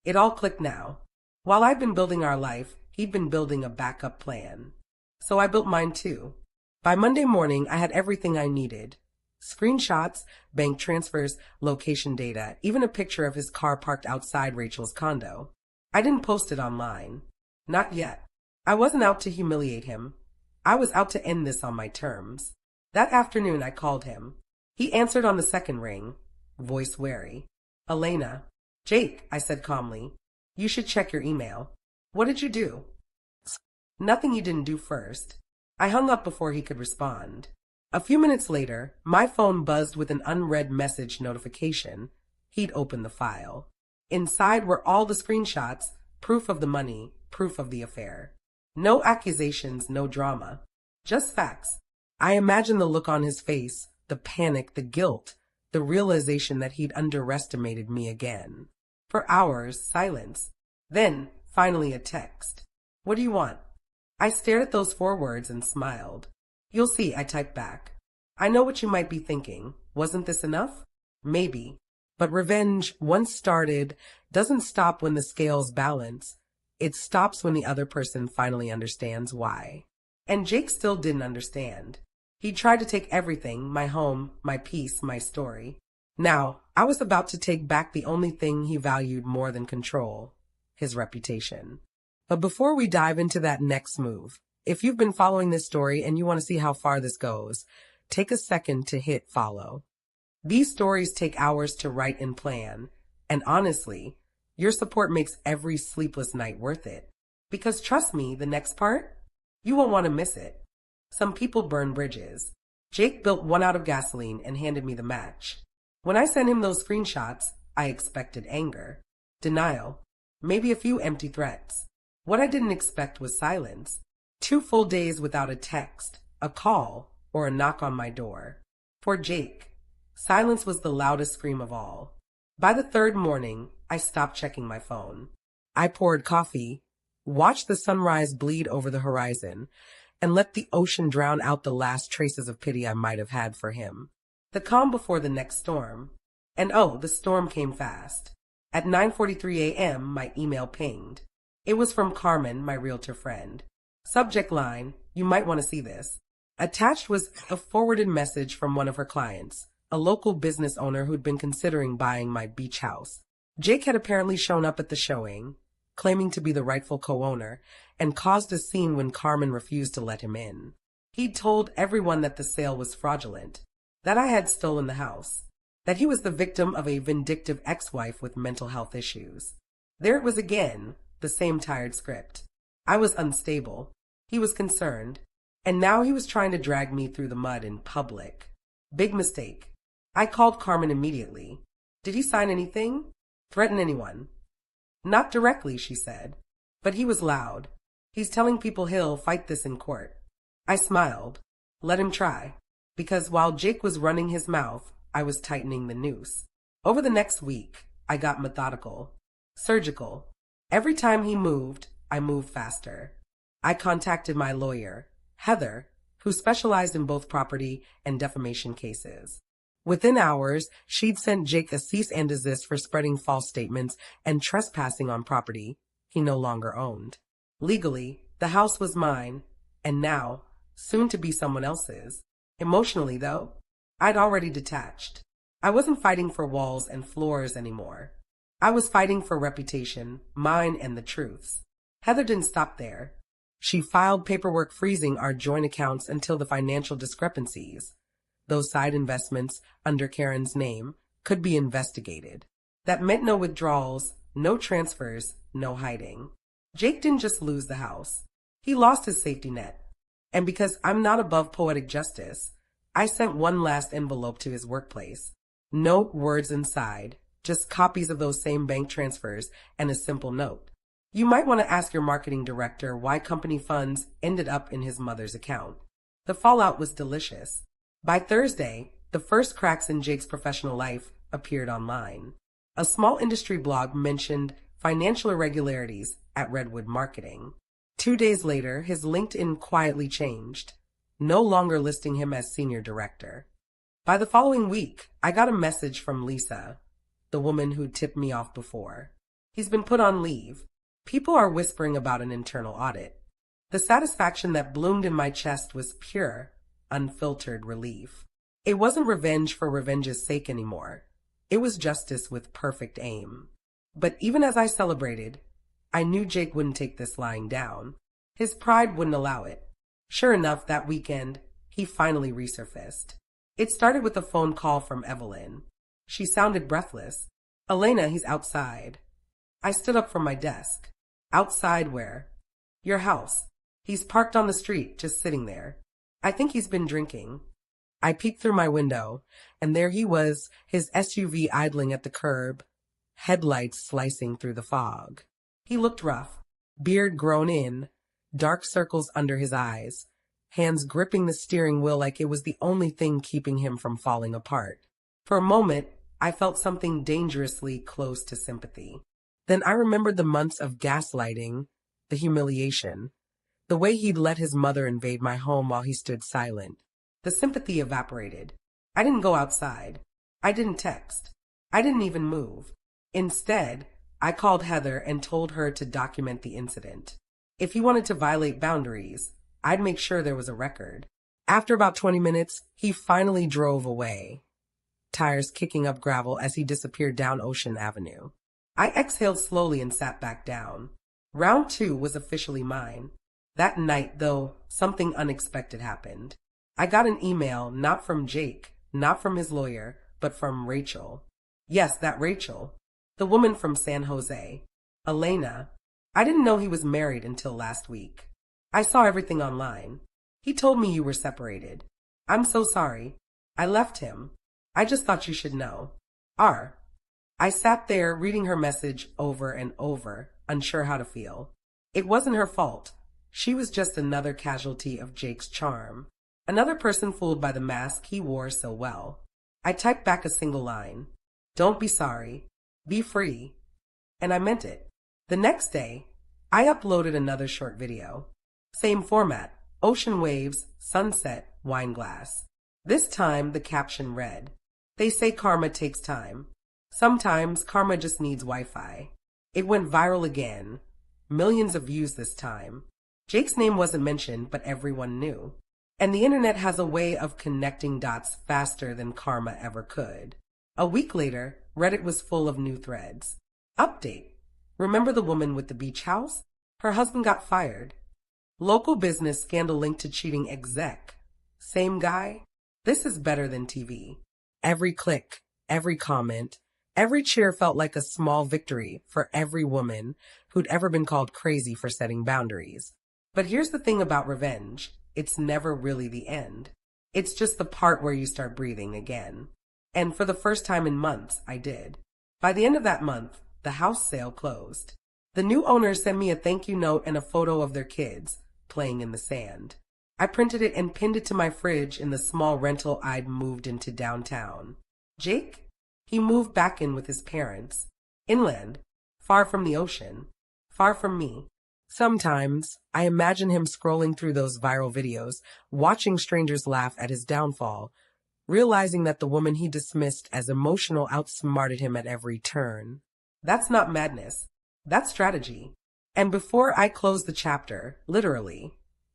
It all clicked now. While I'd been building our life, he'd been building a backup plan. So I built mine too. By Monday morning, I had everything I needed. Screenshots, bank transfers, location data, even a picture of his car parked outside Rachel's condo. I didn't post it online. Not yet. I wasn't out to humiliate him. I was out to end this on my terms. That afternoon, I called him. He answered on the second ring, voice wary. "Elena." "Jake," I said calmly. "You should check your email." "What did you do?" "Nothing you didn't do first." I hung up before he could respond. A few minutes later, my phone buzzed with an unread message notification. He'd opened the file. Inside were all the screenshots, proof of the money, proof of the affair. No accusations, no drama. Just facts. I imagined the look on his face, the panic, the guilt, the realization that he'd underestimated me again. For hours, silence. Then, finally, a text. "What do you want?" I stared at those 4 words and smiled. "You'll see," I typed back. "I know what you might be thinking. Wasn't this enough?" Maybe. But revenge, once started, doesn't stop when the scales balance. It stops when the other person finally understands why. And Jake still didn't understand. He tried to take everything, my home, my peace, my story. Now, I was about to take back the only thing he valued more than control, his reputation. But before we dive into that next move, if you've been following this story and you want to see how far this goes, take a second to hit follow. These stories take hours to write and plan, and honestly, your support makes every sleepless night worth it. Because trust me, the next part, you won't want to miss it. Some people burn bridges. Jake built one out of gasoline and handed me the match. When I sent him those screenshots, I expected anger, denial, maybe a few empty threats. What I didn't expect was silence. 2 full days without a text, a call, or a knock on my door. For Jake, silence was the loudest scream of all. By the 3rd morning, I stopped checking my phone. I poured coffee, watched the sunrise bleed over the horizon, and let the ocean drown out the last traces of pity I might have had for him. The calm before the next storm. And oh, the storm came fast. At 9:43 a.m., my email pinged. It was from Carmen, my realtor friend. Subject line, "You might want to see this." Attached was a forwarded message from one of her clients, a local business owner who'd been considering buying my beach house. Jake had apparently shown up at the showing, claiming to be the rightful co-owner, and caused a scene when Carmen refused to let him in. He'd told everyone that the sale was fraudulent, that I had stolen the house, that he was the victim of a vindictive ex-wife with mental health issues. There it was again, the same tired script. I was unstable. He was concerned. And now he was trying to drag me through the mud in public. Big mistake. I called Carmen immediately. "Did he sign anything? Threaten anyone?" "Not directly," she said. "But he was loud. He's telling people he'll fight this in court." I smiled. Let him try. Because while Jake was running his mouth, I was tightening the noose. Over the next week, I got methodical, surgical. Every time he moved, I moved faster. I contacted my lawyer, Heather, who specialized in both property and defamation cases. Within hours, she'd sent Jake a cease and desist for spreading false statements and trespassing on property he no longer owned. Legally, the house was mine, and now, soon to be someone else's. Emotionally, though, I'd already detached. I wasn't fighting for walls and floors anymore. I was fighting for reputation, mine and the truth's. Heather didn't stop there. She filed paperwork freezing our joint accounts until the financial discrepancies, those side investments under Karen's name, could be investigated. That meant no withdrawals, no transfers, no hiding. Jake didn't just lose the house. He lost his safety net. And because I'm not above poetic justice, I sent one last envelope to his workplace. No words inside, just copies of those same bank transfers and a simple note. You might want to ask your marketing director why company funds ended up in his mother's account. The fallout was delicious. By Thursday, the first cracks in Jake's professional life appeared online. A small industry blog mentioned financial irregularities at Redwood Marketing. 2 days later, his LinkedIn quietly changed, no longer listing him as senior director. By the following week, I got a message from Lisa, the woman who tipped me off before. He's been put on leave. People are whispering about an internal audit. The satisfaction that bloomed in my chest was pure, unfiltered relief. It wasn't revenge for revenge's sake anymore. It was justice with perfect aim. But even as I celebrated, I knew Jake wouldn't take this lying down. His pride wouldn't allow it. Sure enough, that weekend, he finally resurfaced. It started with a phone call from Evelyn. She sounded breathless. "Elena, he's outside." I stood up from my desk. "Outside where?" "Your house. He's parked on the street, just sitting there. I think he's been drinking." I peeked through my window, and there he was, his SUV idling at the curb, headlights slicing through the fog. He looked rough, beard grown in, dark circles under his eyes, hands gripping the steering wheel like it was the only thing keeping him from falling apart. For a moment, I felt something dangerously close to sympathy. Then I remembered the months of gaslighting, the humiliation, the way he'd let his mother invade my home while he stood silent. The sympathy evaporated. I didn't go outside. I didn't text. I didn't even move. Instead, I called Heather and told her to document the incident. If he wanted to violate boundaries, I'd make sure there was a record. After about 20 minutes, he finally drove away, tires kicking up gravel as he disappeared down Ocean Avenue. I exhaled slowly and sat back down. Round 2 was officially mine. That night, though, something unexpected happened. I got an email, not from Jake, not from his lawyer, but from Rachel. Yes, that Rachel. The woman from San Jose. Elena. I didn't know he was married until last week. I saw everything online. He told me you were separated. I'm so sorry. I left him. I just thought you should know. R. I sat there reading her message over and over, unsure how to feel. It wasn't her fault. She was just another casualty of Jake's charm. Another person fooled by the mask he wore so well. I typed back a single line. "Don't be sorry. Be free." And I meant it. The next day, I uploaded another short video. Same format, ocean waves, sunset, wine glass. This time, the caption read, "They say karma takes time. Sometimes karma just needs Wi-Fi." It went viral again. Millions of views this time. Jake's name wasn't mentioned, but everyone knew. And the internet has a way of connecting dots faster than karma ever could. A week later, Reddit was full of new threads. Update. Remember the woman with the beach house? Her husband got fired. Local business scandal linked to cheating exec. Same guy? This is better than TV. Every click, every comment, every cheer felt like a small victory for every woman who'd ever been called crazy for setting boundaries. But here's the thing about revenge. It's never really the end. It's just the part where you start breathing again. And for the first time in months, I did. By the end of that month, the house sale closed. The new owners sent me a thank you note and a photo of their kids playing in the sand. I printed it and pinned it to my fridge in the small rental I'd moved into downtown. Jake? He moved back in with his parents. Inland, far from the ocean, far from me. Sometimes, I imagine him scrolling through those viral videos, watching strangers laugh at his downfall, realizing that the woman he dismissed as emotional outsmarted him at every turn. That's not madness. That's strategy. And before I closed the chapter, literally,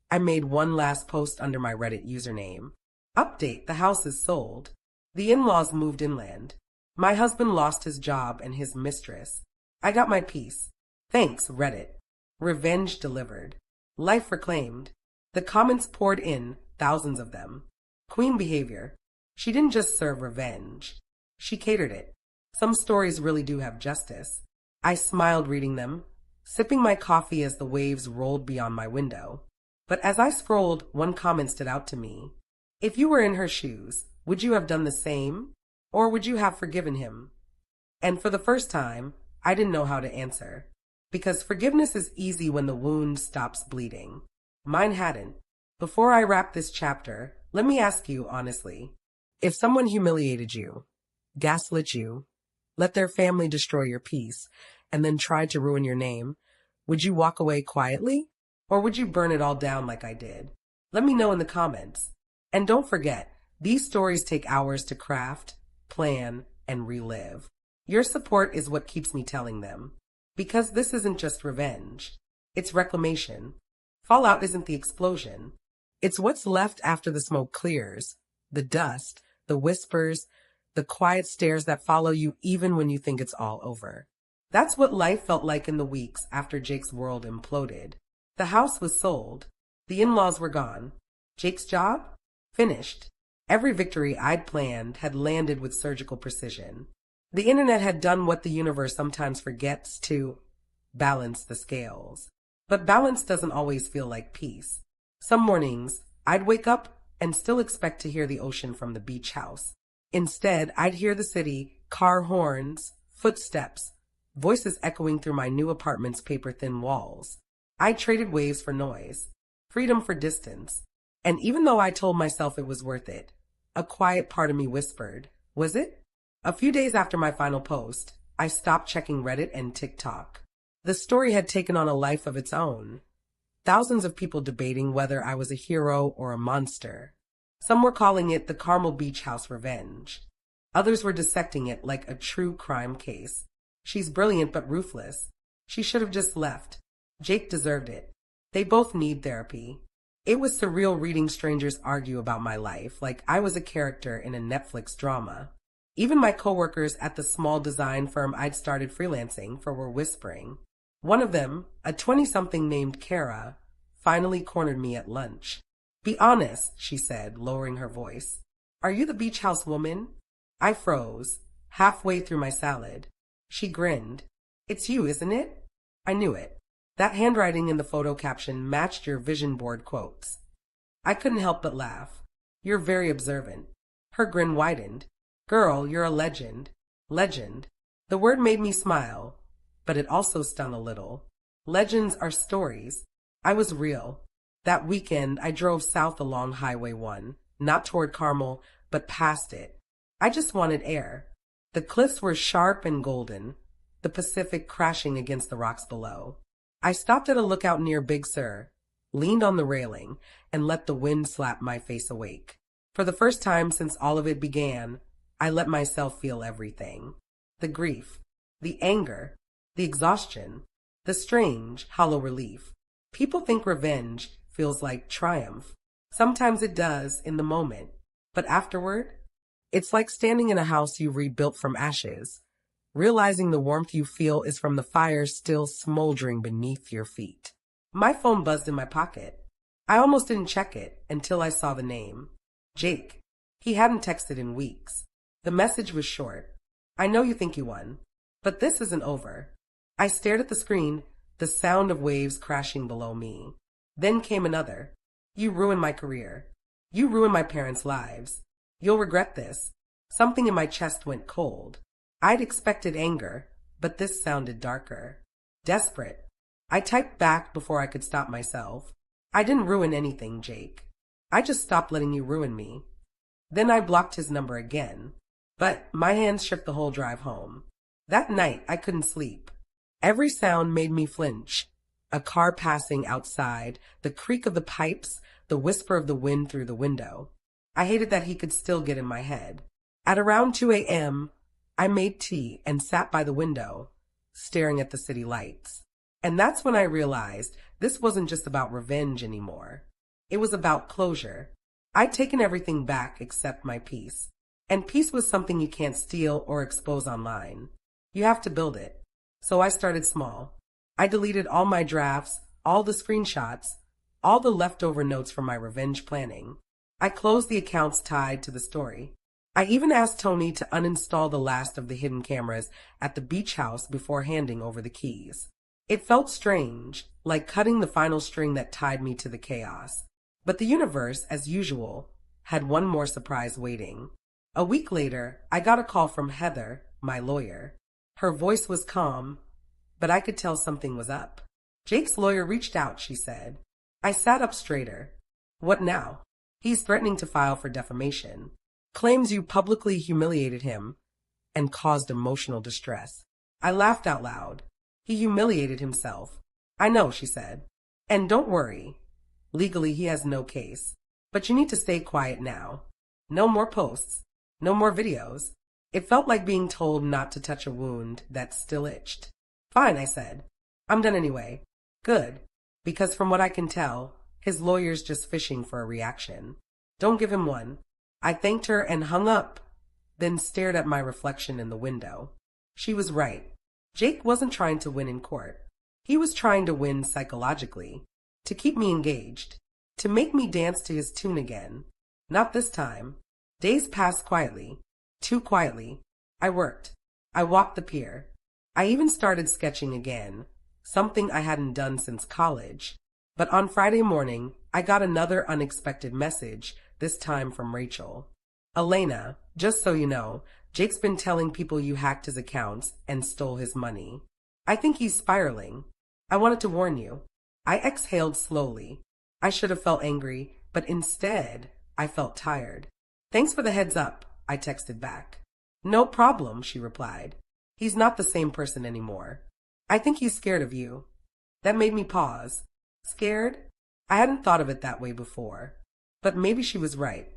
I made one last post under my Reddit username. Update, the house is sold. The in-laws moved inland. My husband lost his job and his mistress. I got my peace. Thanks, Reddit. Revenge delivered. Life reclaimed. The comments poured in, thousands of them. Queen behavior. She didn't just serve revenge. She catered it. Some stories really do have justice. I smiled reading them, sipping my coffee as the waves rolled beyond my window. But as I scrolled, one comment stood out to me. If you were in her shoes, would you have done the same? Or would you have forgiven him? And for the first time, I didn't know how to answer. Because forgiveness is easy when the wound stops bleeding. Mine hadn't. Before I wrap this chapter, let me ask you honestly. If someone humiliated you, gaslit you, let their family destroy your peace, and then tried to ruin your name, would you walk away quietly? Or would you burn it all down like I did? Let me know in the comments. And don't forget, these stories take hours to craft, plan, and relive. Your support is what keeps me telling them. Because this isn't just revenge. It's reclamation. Fallout isn't the explosion. It's what's left after the smoke clears. The dust, the whispers, the quiet stares that follow you even when you think it's all over. That's what life felt like in the weeks after Jake's world imploded. The house was sold. The in-laws were gone. Jake's job? Finished. Every victory I'd planned had landed with surgical precision. The internet had done what the universe sometimes forgets to balance the scales. But balance doesn't always feel like peace. Some mornings, I'd wake up and still expect to hear the ocean from the beach house. Instead, I'd hear the city, car horns, footsteps, voices echoing through my new apartment's paper-thin walls. I traded waves for noise, freedom for distance. And even though I told myself it was worth it, a quiet part of me whispered, was it? A few days after my final post, I stopped checking Reddit and TikTok. The story had taken on a life of its own. Thousands of people debating whether I was a hero or a monster. Some were calling it the Carmel Beach House Revenge. Others were dissecting it like a true crime case. She's brilliant but ruthless. She should have just left. Jake deserved it. They both need therapy. It was surreal reading strangers argue about my life like I was a character in a Netflix drama. Even my coworkers at the small design firm I'd started freelancing for were whispering. One of them, a 20-something named Kara, finally cornered me at lunch. Be honest, she said, lowering her voice. Are you the beach house woman? I froze, halfway through my salad. She grinned. It's you, isn't it? I knew it. That handwriting in the photo caption matched your vision board quotes. I couldn't help but laugh. You're very observant. Her grin widened. Girl, you're a legend. Legend. The word made me smile, but it also stung a little. Legends are stories. I was real. That weekend, I drove south along Highway 1, not toward Carmel, but past it. I just wanted air. The cliffs were sharp and golden, the Pacific crashing against the rocks below. I stopped at a lookout near Big Sur, leaned on the railing, and let the wind slap my face awake. For the first time since all of it began, I let myself feel everything. The grief, the anger, the exhaustion, the strange, hollow relief. People think revenge feels like triumph. Sometimes it does in the moment, but afterward, it's like standing in a house you rebuilt from ashes, realizing the warmth you feel is from the fire still smoldering beneath your feet. My phone buzzed in my pocket. I almost didn't check it until I saw the name. Jake. He hadn't texted in weeks. The message was short. I know you think you won, but this isn't over. I stared at the screen, the sound of waves crashing below me. Then came another. You ruined my career. You ruined my parents' lives. You'll regret this. Something in my chest went cold. I'd expected anger, but this sounded darker. Desperate. I typed back before I could stop myself. I didn't ruin anything, Jake. I just stopped letting you ruin me. Then I blocked his number again. But my hands shook the whole drive home. That night, I couldn't sleep. Every sound made me flinch. A car passing outside, the creak of the pipes, the whisper of the wind through the window. I hated that he could still get in my head. At around 2 a.m., I made tea and sat by the window, staring at the city lights. And that's when I realized this wasn't just about revenge anymore. It was about closure. I'd taken everything back except my peace. And peace was something you can't steal or expose online. You have to build it. So I started small. I deleted all my drafts, all the screenshots, all the leftover notes from my revenge planning. I closed the accounts tied to the story. I even asked Tony to uninstall the last of the hidden cameras at the beach house before handing over the keys. It felt strange, like cutting the final string that tied me to the chaos. But the universe, as usual, had one more surprise waiting. A week later, I got a call from Heather, my lawyer. Her voice was calm, but I could tell something was up. Jake's lawyer reached out, she said. I sat up straighter. What now? He's threatening to file for defamation. Claims you publicly humiliated him and caused emotional distress. I laughed out loud. He humiliated himself. I know, she said. And don't worry. Legally, he has no case. But you need to stay quiet now. No more posts. No more videos. It felt like being told not to touch a wound that still itched. Fine, I said. I'm done anyway. Good. Because from what I can tell, his lawyer's just fishing for a reaction. Don't give him one. I thanked her and hung up, then stared at my reflection in the window. She was right. Jake wasn't trying to win in court. He was trying to win psychologically, to keep me engaged, to make me dance to his tune again. Not this time. Days passed quietly. Too quietly. I worked. I walked the pier. I even started sketching again, something I hadn't done since college. But on Friday morning, I got another unexpected message, this time from Rachel. Elena, just so you know, Jake's been telling people you hacked his accounts and stole his money. I think he's spiraling. I wanted to warn you. I exhaled slowly. I should have felt angry, but instead, I felt tired. Thanks for the heads up, I texted back. No problem, she replied. He's not the same person anymore. I think he's scared of you. That made me pause. Scared? I hadn't thought of it that way before. But maybe she was right.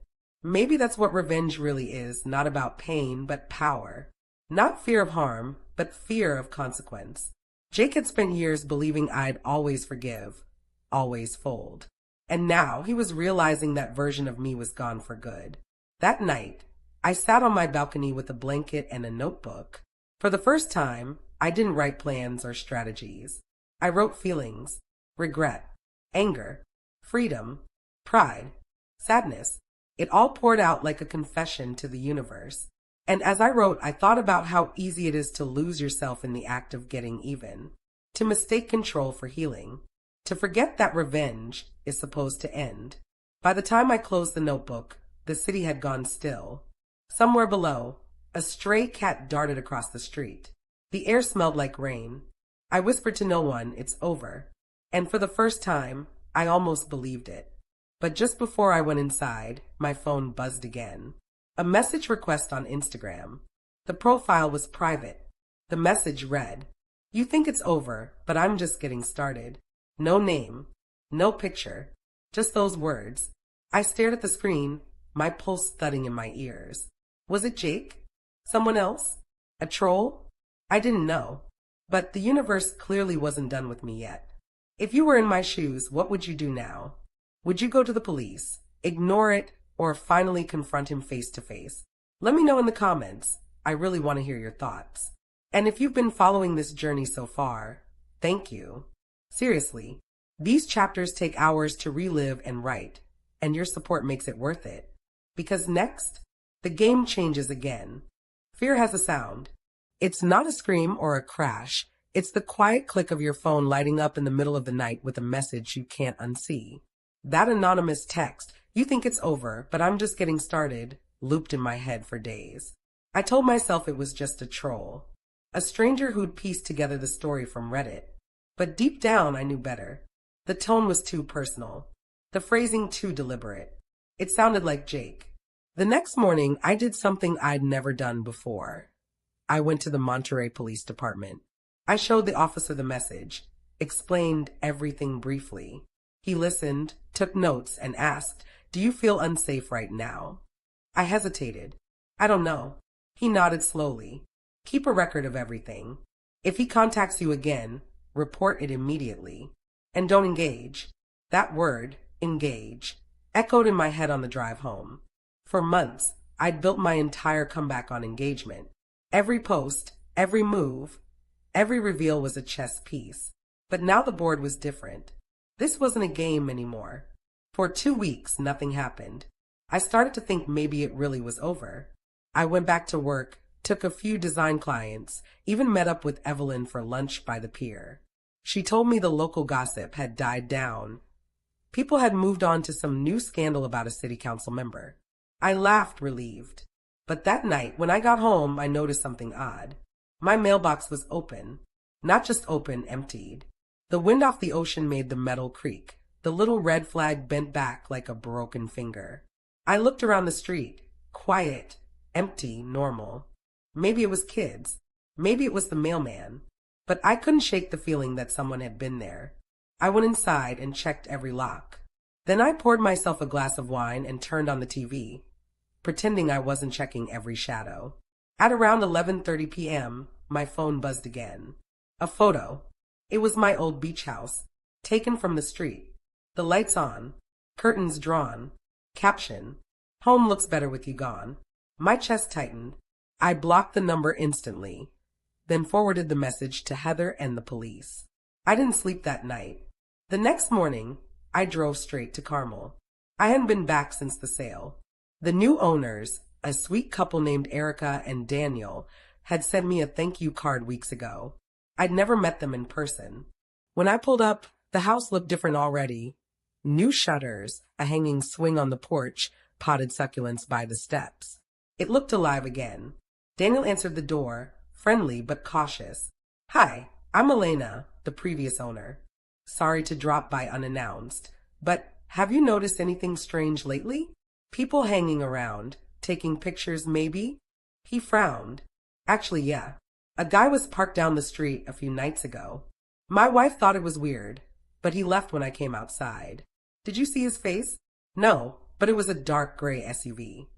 Maybe that's what revenge really is, not about pain, but power. Not fear of harm, but fear of consequence. Jake had spent years believing I'd always forgive, always fold. And now he was realizing that version of me was gone for good. That night, I sat on my balcony with a blanket and a notebook. For the first time, I didn't write plans or strategies. I wrote feelings, regret, anger, freedom, pride, sadness. It all poured out like a confession to the universe. And as I wrote, I thought about how easy it is to lose yourself in the act of getting even, to mistake control for healing, to forget that revenge is supposed to end. By the time I closed the notebook, the city had gone still. Somewhere below, a stray cat darted across the street. The air smelled like rain. I whispered to no one, "It's over." And for the first time, I almost believed it. But just before I went inside, my phone buzzed again. A message request on Instagram. The profile was private. The message read, "You think it's over, but I'm just getting started." No name, no picture, just those words. I stared at the screen, my pulse thudding in my ears. Was it Jake? Someone else? A troll? I didn't know. But the universe clearly wasn't done with me yet. If you were in my shoes, what would you do now? Would you go to the police, ignore it, or finally confront him face to face? Let me know in the comments. I really want to hear your thoughts. And if you've been following this journey so far, thank you. Seriously, these chapters take hours to relive and write, and your support makes it worth it. Because next, the game changes again. Fear has a sound. It's not a scream or a crash. It's the quiet click of your phone lighting up in the middle of the night with a message you can't unsee. That anonymous text, "You think it's over, but I'm just getting started," looped in my head for days. I told myself it was just a troll, a stranger who'd pieced together the story from Reddit. But deep down, I knew better. The tone was too personal, the phrasing too deliberate. It sounded like Jake. The next morning, I did something I'd never done before. I went to the Monterey Police Department. I showed the officer the message, explained everything briefly. He listened, took notes, and asked, "Do you feel unsafe right now?" I hesitated. "I don't know." He nodded slowly. "Keep a record of everything. If he contacts you again, report it immediately. And don't engage." That word, engage, echoed in my head on the drive home. For months, I'd built my entire comeback on engagement. Every post, every move, every reveal was a chess piece. But now the board was different. This wasn't a game anymore. For 2 weeks, nothing happened. I started to think maybe it really was over. I went back to work, took a few design clients, even met up with Evelyn for lunch by the pier. She told me the local gossip had died down. People had moved on to some new scandal about a city council member. I laughed, relieved. But that night, when I got home, I noticed something odd. My mailbox was open. Not just open, emptied. The wind off the ocean made the metal creak. The little red flag bent back like a broken finger. I looked around the street. Quiet, empty, normal. Maybe it was kids. Maybe it was the mailman. But I couldn't shake the feeling that someone had been there. I went inside and checked every lock. Then I poured myself a glass of wine and turned on the TV, pretending I wasn't checking every shadow. At around 11:30 p.m., my phone buzzed again. A photo. It was my old beach house, taken from the street. The lights on, curtains drawn. Caption: "Home looks better with you gone." My chest tightened. I blocked the number instantly, then forwarded the message to Heather and the police. I didn't sleep that night. The next morning, I drove straight to Carmel. I hadn't been back since the sale. The new owners, a sweet couple named Erica and Daniel, had sent me a thank you card weeks ago. I'd never met them in person. When I pulled up, the house looked different already. New shutters, a hanging swing on the porch, potted succulents by the steps. It looked alive again. Daniel answered the door, friendly but cautious. "Hi, I'm Elena, the previous owner. Sorry to drop by unannounced, but have you noticed anything strange lately? People hanging around, taking pictures maybe?" He frowned. "Actually, yeah. A guy was parked down the street a few nights ago. My wife thought it was weird, but he left when I came outside." "Did you see his face?" "No, but it was a dark gray SUV.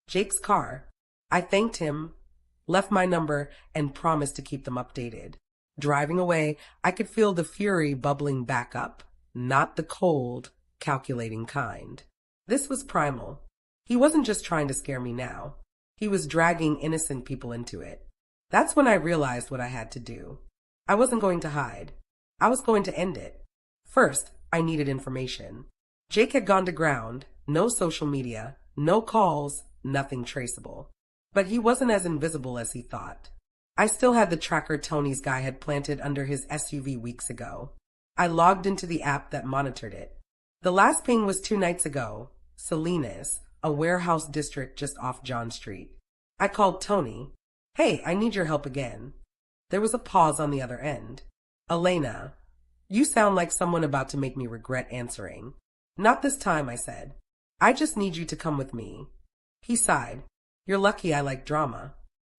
Jake's car." I thanked him, left my number, and promised to keep them updated. Driving away, I could feel the fury bubbling back up, not the cold, calculating kind. This was primal. He wasn't just trying to scare me now. He was dragging innocent people into it. That's when I realized what I had to do. I wasn't going to hide. I was going to end it. First, I needed information. Jake had gone to ground, no social media, no calls, nothing traceable. But he wasn't as invisible as he thought. I still had the tracker Tony's guy had planted under his SUV weeks ago. I logged into the app that monitored it. The last ping was 2 nights ago. Salinas, a warehouse district just off John Street. I called Tony. "Hey, I need your help again." There was a pause on the other end. "Elena, you sound like someone about to make me regret answering." "Not this time," I said. "I just need you to come with me." He sighed. "You're lucky I like drama."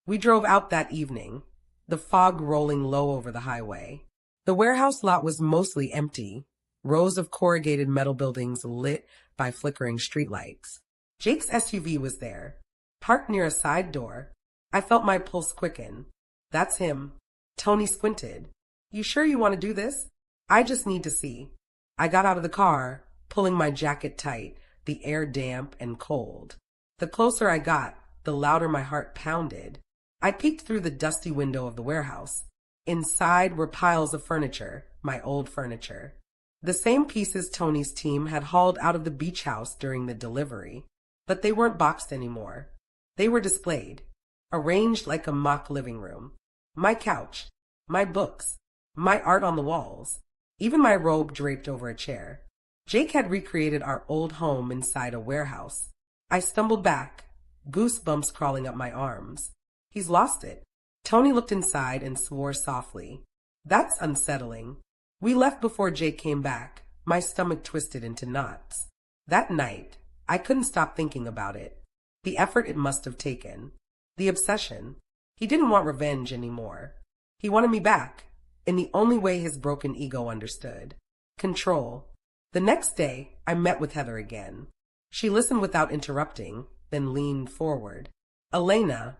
We drove out that evening, the fog rolling low over the highway. The warehouse lot was mostly empty, rows of corrugated metal buildings lit by flickering streetlights. Jake's SUV was there, parked near a side door. I felt my pulse quicken. "That's him." Tony squinted. "You sure you want to do this?" "I just need to see." I got out of the car, pulling my jacket tight, the air damp and cold. The closer I got, the louder my heart pounded. I peeked through the dusty window of the warehouse. Inside were piles of furniture, my old furniture. The same pieces Tony's team had hauled out of the beach house during the delivery. But they weren't boxed anymore. They were displayed, arranged like a mock living room. My couch, my books, my art on the walls, even my robe draped over a chair. Jake had recreated our old home inside a warehouse. I stumbled back, goosebumps crawling up my arms. He's lost it. Tony looked inside and swore softly. That's unsettling. We left before Jake came back. My stomach twisted into knots. That night, I couldn't stop thinking about it. the effort it must have taken, the obsession. He didn't want revenge anymore. He wanted me back, in the only way his broken ego understood. Control. The next day, I met with Heather again. She listened without interrupting, then leaned forward. Elena,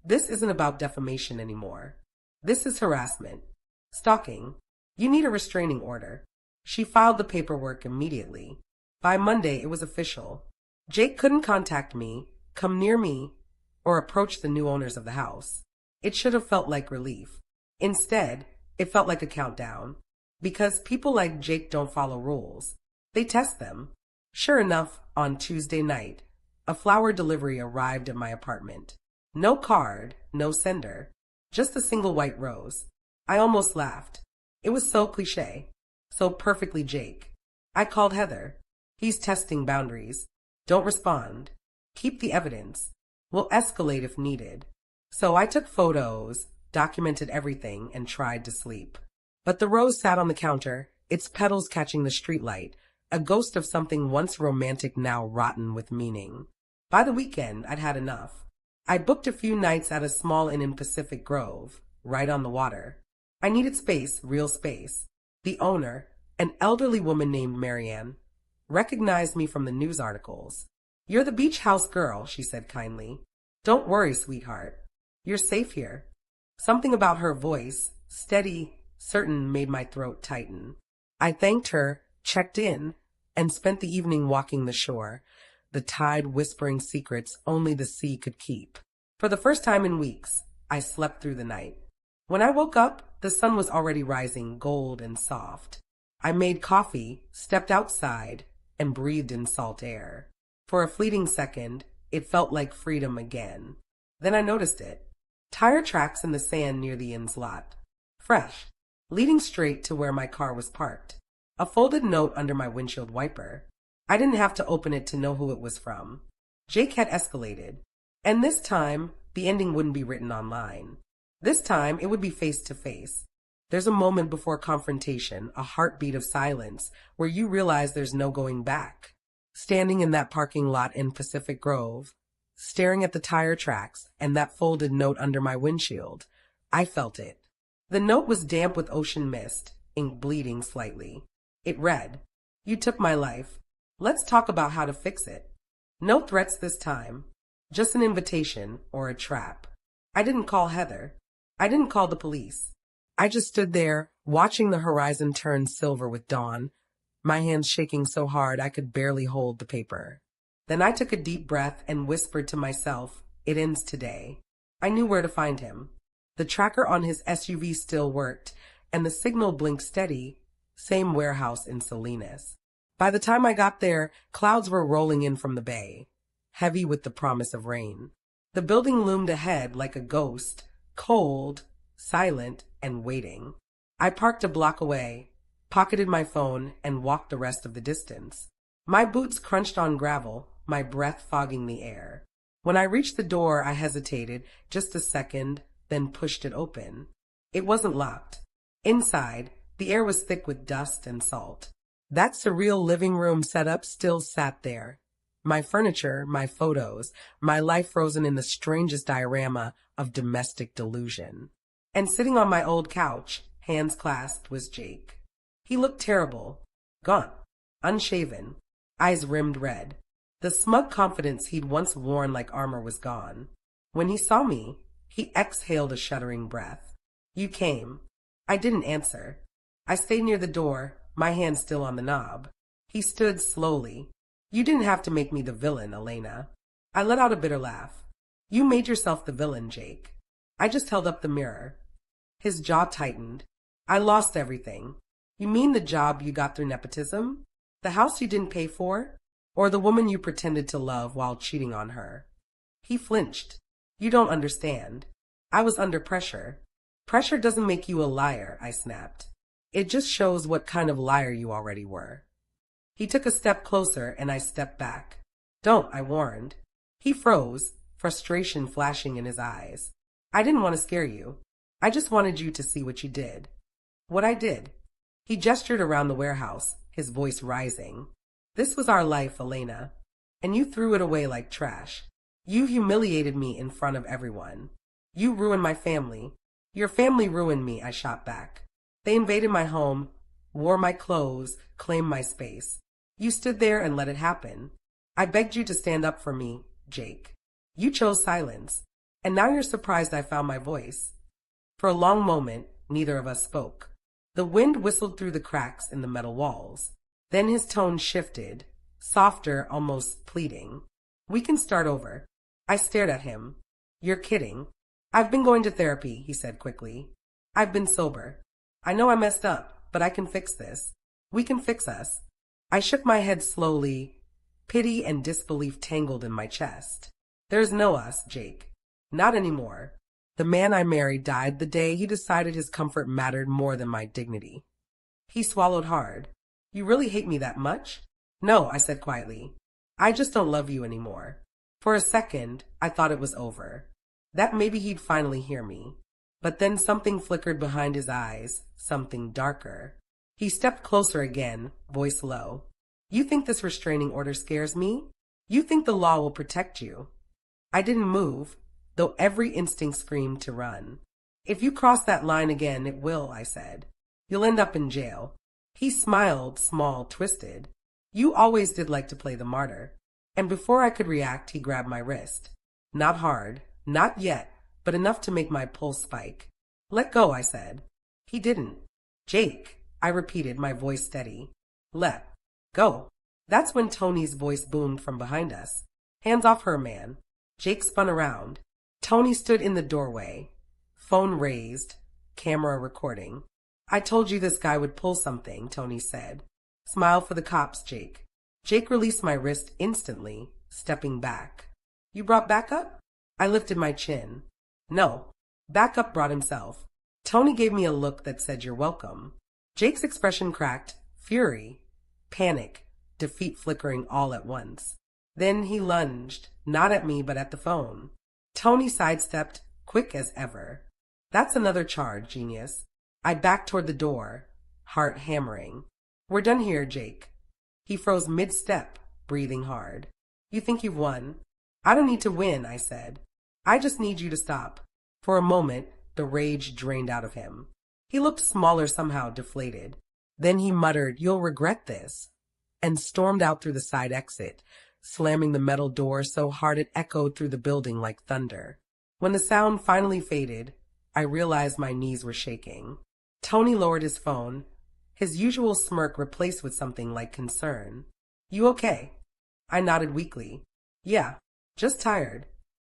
this isn't about defamation anymore. This is harassment. Stalking. You need a restraining order. She filed the paperwork immediately. By Monday, it was official. Jake couldn't contact me, come near me, or approach the new owners of the house. It should have felt like relief. Instead, it felt like a countdown. Because people like Jake don't follow rules. They test them. Sure enough, on Tuesday night, a flower delivery arrived at my apartment. No card, no sender, just a single white rose. I almost laughed. It was so cliché, so perfectly Jake. I called Heather. He's testing boundaries. Don't respond. Keep the evidence. We'll escalate if needed. So I took photos, documented everything, and tried to sleep. But the rose sat on the counter, its petals catching the streetlight, a ghost of something once romantic now rotten with meaning. By the weekend, I'd had enough. I booked a few nights at a small inn in Pacific Grove, right on the water. I needed space, real space. The owner, an elderly woman named Marianne, recognized me from the news articles. You're the beach house girl, she said kindly. Don't worry, sweetheart. You're safe here. Something about her voice, steady, certain, made my throat tighten. I thanked her, checked in, and spent the evening walking the shore, the tide whispering secrets only the sea could keep. For the first time in weeks, I slept through the night. When I woke up, the sun was already rising, gold and soft. I made coffee, stepped outside, and breathed in salt air. For a fleeting second, it felt like freedom again. Then I noticed it. Tire tracks in the sand near the inn's lot. Fresh, leading straight to where my car was parked. A folded note under my windshield wiper. I didn't have to open it to know who it was from. Jake had escalated. And this time, the ending wouldn't be written online. This time, it would be face to face. There's a moment before confrontation, a heartbeat of silence, where you realize there's no going back. Standing in that parking lot in Pacific Grove, staring at the tire tracks and that folded note under my windshield, I felt it. The note was damp with ocean mist, ink bleeding slightly. It read, "You took my life. Let's talk about how to fix it." No threats this time. Just an invitation or a trap. I didn't call Heather. I didn't call the police. I just stood there, watching the horizon turn silver with dawn, my hands shaking so hard I could barely hold the paper. Then I took a deep breath and whispered to myself, "It ends today." I knew where to find him. The tracker on his SUV still worked, and the signal blinked steady, same warehouse in Salinas. By the time I got there, clouds were rolling in from the bay, heavy with the promise of rain. The building loomed ahead like a ghost, cold, silent, and waiting. I parked a block away, pocketed my phone, and walked the rest of the distance. My boots crunched on gravel, my breath fogging the air. When I reached the door, I hesitated just a second, then pushed it open. It wasn't locked. Inside, the air was thick with dust and salt. That surreal living room setup still sat there. My furniture, my photos, my life frozen in the strangest diorama of domestic delusion. And sitting on my old couch, hands clasped, was Jake. He looked terrible, gaunt, unshaven, eyes rimmed red. The smug confidence he'd once worn like armor was gone. When he saw me, he exhaled a shuddering breath. "You came." I didn't answer. I stayed near the door, my hand still on the knob. He stood slowly. "You didn't have to make me the villain, Elena." I let out a bitter laugh. "You made yourself the villain, Jake." I just held up the mirror. His jaw tightened. "I lost everything." "You mean the job you got through nepotism? The house you didn't pay for? Or the woman you pretended to love while cheating on her?" He flinched. "You don't understand. I was under pressure." "Pressure doesn't make you a liar," I snapped. "It just shows what kind of liar you already were." He took a step closer and I stepped back. "Don't," I warned. He froze, frustration flashing in his eyes. "I didn't want to scare you. I just wanted you to see what you did." "What I did?" He gestured around the warehouse, his voice rising. "This was our life, Elena, and you threw it away like trash. You humiliated me in front of everyone. You ruined my family. Your family ruined me, I shot back. They invaded my home, wore my clothes, claimed my space. You stood there and let it happen. I begged you to stand up for me, Jake. You chose silence, and now you're surprised I found my voice. For a long moment, neither of us spoke. The wind whistled through the cracks in the metal walls. Then his tone shifted, softer, almost pleading. We can start over. I stared at him. You're kidding. I've been going to therapy, he said quickly. I've been sober. I know I messed up, but I can fix this. We can fix us. I shook my head slowly. Pity and disbelief tangled in my chest. There's no us, Jake. Not anymore. The man I married died the day he decided his comfort mattered more than my dignity. He swallowed hard. You really hate me that much? No, I said quietly. I just don't love you anymore. For a second, I thought it was over. That maybe he'd finally hear me. But then something flickered behind his eyes, something darker. He stepped closer again, voice low. You think this restraining order scares me? You think the law will protect you? I didn't move, though every instinct screamed to run. If you cross that line again, it will, I said. You'll end up in jail. He smiled, small, twisted. You always did like to play the martyr. And before I could react, he grabbed my wrist. Not hard, not yet, but enough to make my pulse spike. Let go, I said. He didn't. Jake, I repeated, my voice steady. Let go. That's when Tony's voice boomed from behind us. Hands off her, man. Jake spun around. Tony stood in the doorway. Phone raised. Camera recording. I told you this guy would pull something, Tony said. Smile for the cops, Jake. Jake released my wrist instantly, stepping back. You brought backup? I lifted my chin. No. Backup brought himself. Tony gave me a look that said you're welcome. Jake's expression cracked. Fury. Panic. Defeat flickering all at once. Then he lunged, not at me but at the phone. Tony sidestepped, quick as ever. That's another charge, genius. I backed toward the door, heart hammering. We're done here, Jake. He froze mid-step, breathing hard. You think you've won? I don't need to win, I said. I just need you to stop. For a moment, the rage drained out of him. He looked smaller, somehow deflated. Then he muttered, You'll regret this, and stormed out through the side exit, slamming the metal door so hard it echoed through the building like thunder. When the sound finally faded, I realized my knees were shaking. Tony lowered his phone, his usual smirk replaced with something like concern. You okay? I nodded weakly. Yeah, just tired.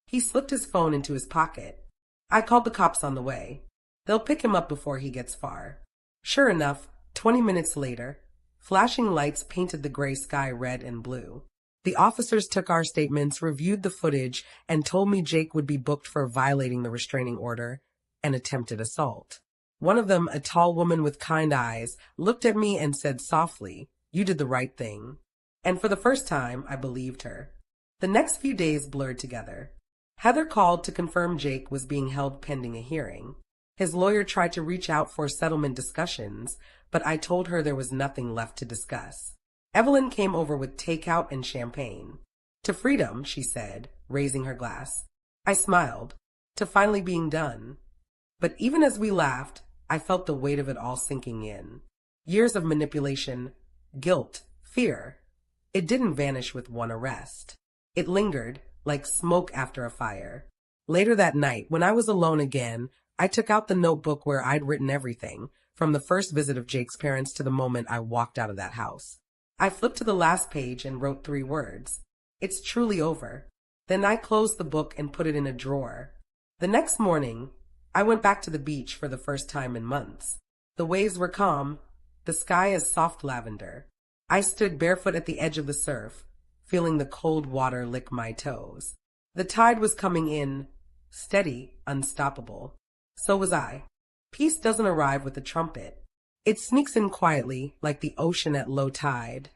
He slipped his phone into his pocket. I called the cops on the way. They'll pick him up before he gets far. Sure enough, 20 minutes later, flashing lights painted the gray sky red and blue. The officers took our statements, reviewed the footage, and told me Jake would be booked for violating the restraining order and attempted assault. One of them, a tall woman with kind eyes, looked at me and said softly, You did the right thing. And for the first time, I believed her. The next few days blurred together. Heather called to confirm Jake was being held pending a hearing. His lawyer tried to reach out for settlement discussions, but I told her there was nothing left to discuss. Evelyn came over with takeout and champagne. To freedom, she said, raising her glass. I smiled. To finally being done. But even as we laughed, I felt the weight of it all sinking in. Years of manipulation, guilt, fear. It didn't vanish with one arrest. It lingered, like smoke after a fire. Later that night, when I was alone again, I took out the notebook where I'd written everything, from the first visit of Jake's parents to the moment I walked out of that house. I flipped to the last page and wrote 3 words. It's truly over. Then I closed the book and put it in a drawer. The next morning, I went back to the beach for the first time in months. The waves were calm, the sky as soft lavender. I stood barefoot at the edge of the surf, feeling the cold water lick my toes. The tide was coming in, steady, unstoppable. So was I. Peace doesn't arrive with a trumpet. It sneaks in quietly, like the ocean at low tide.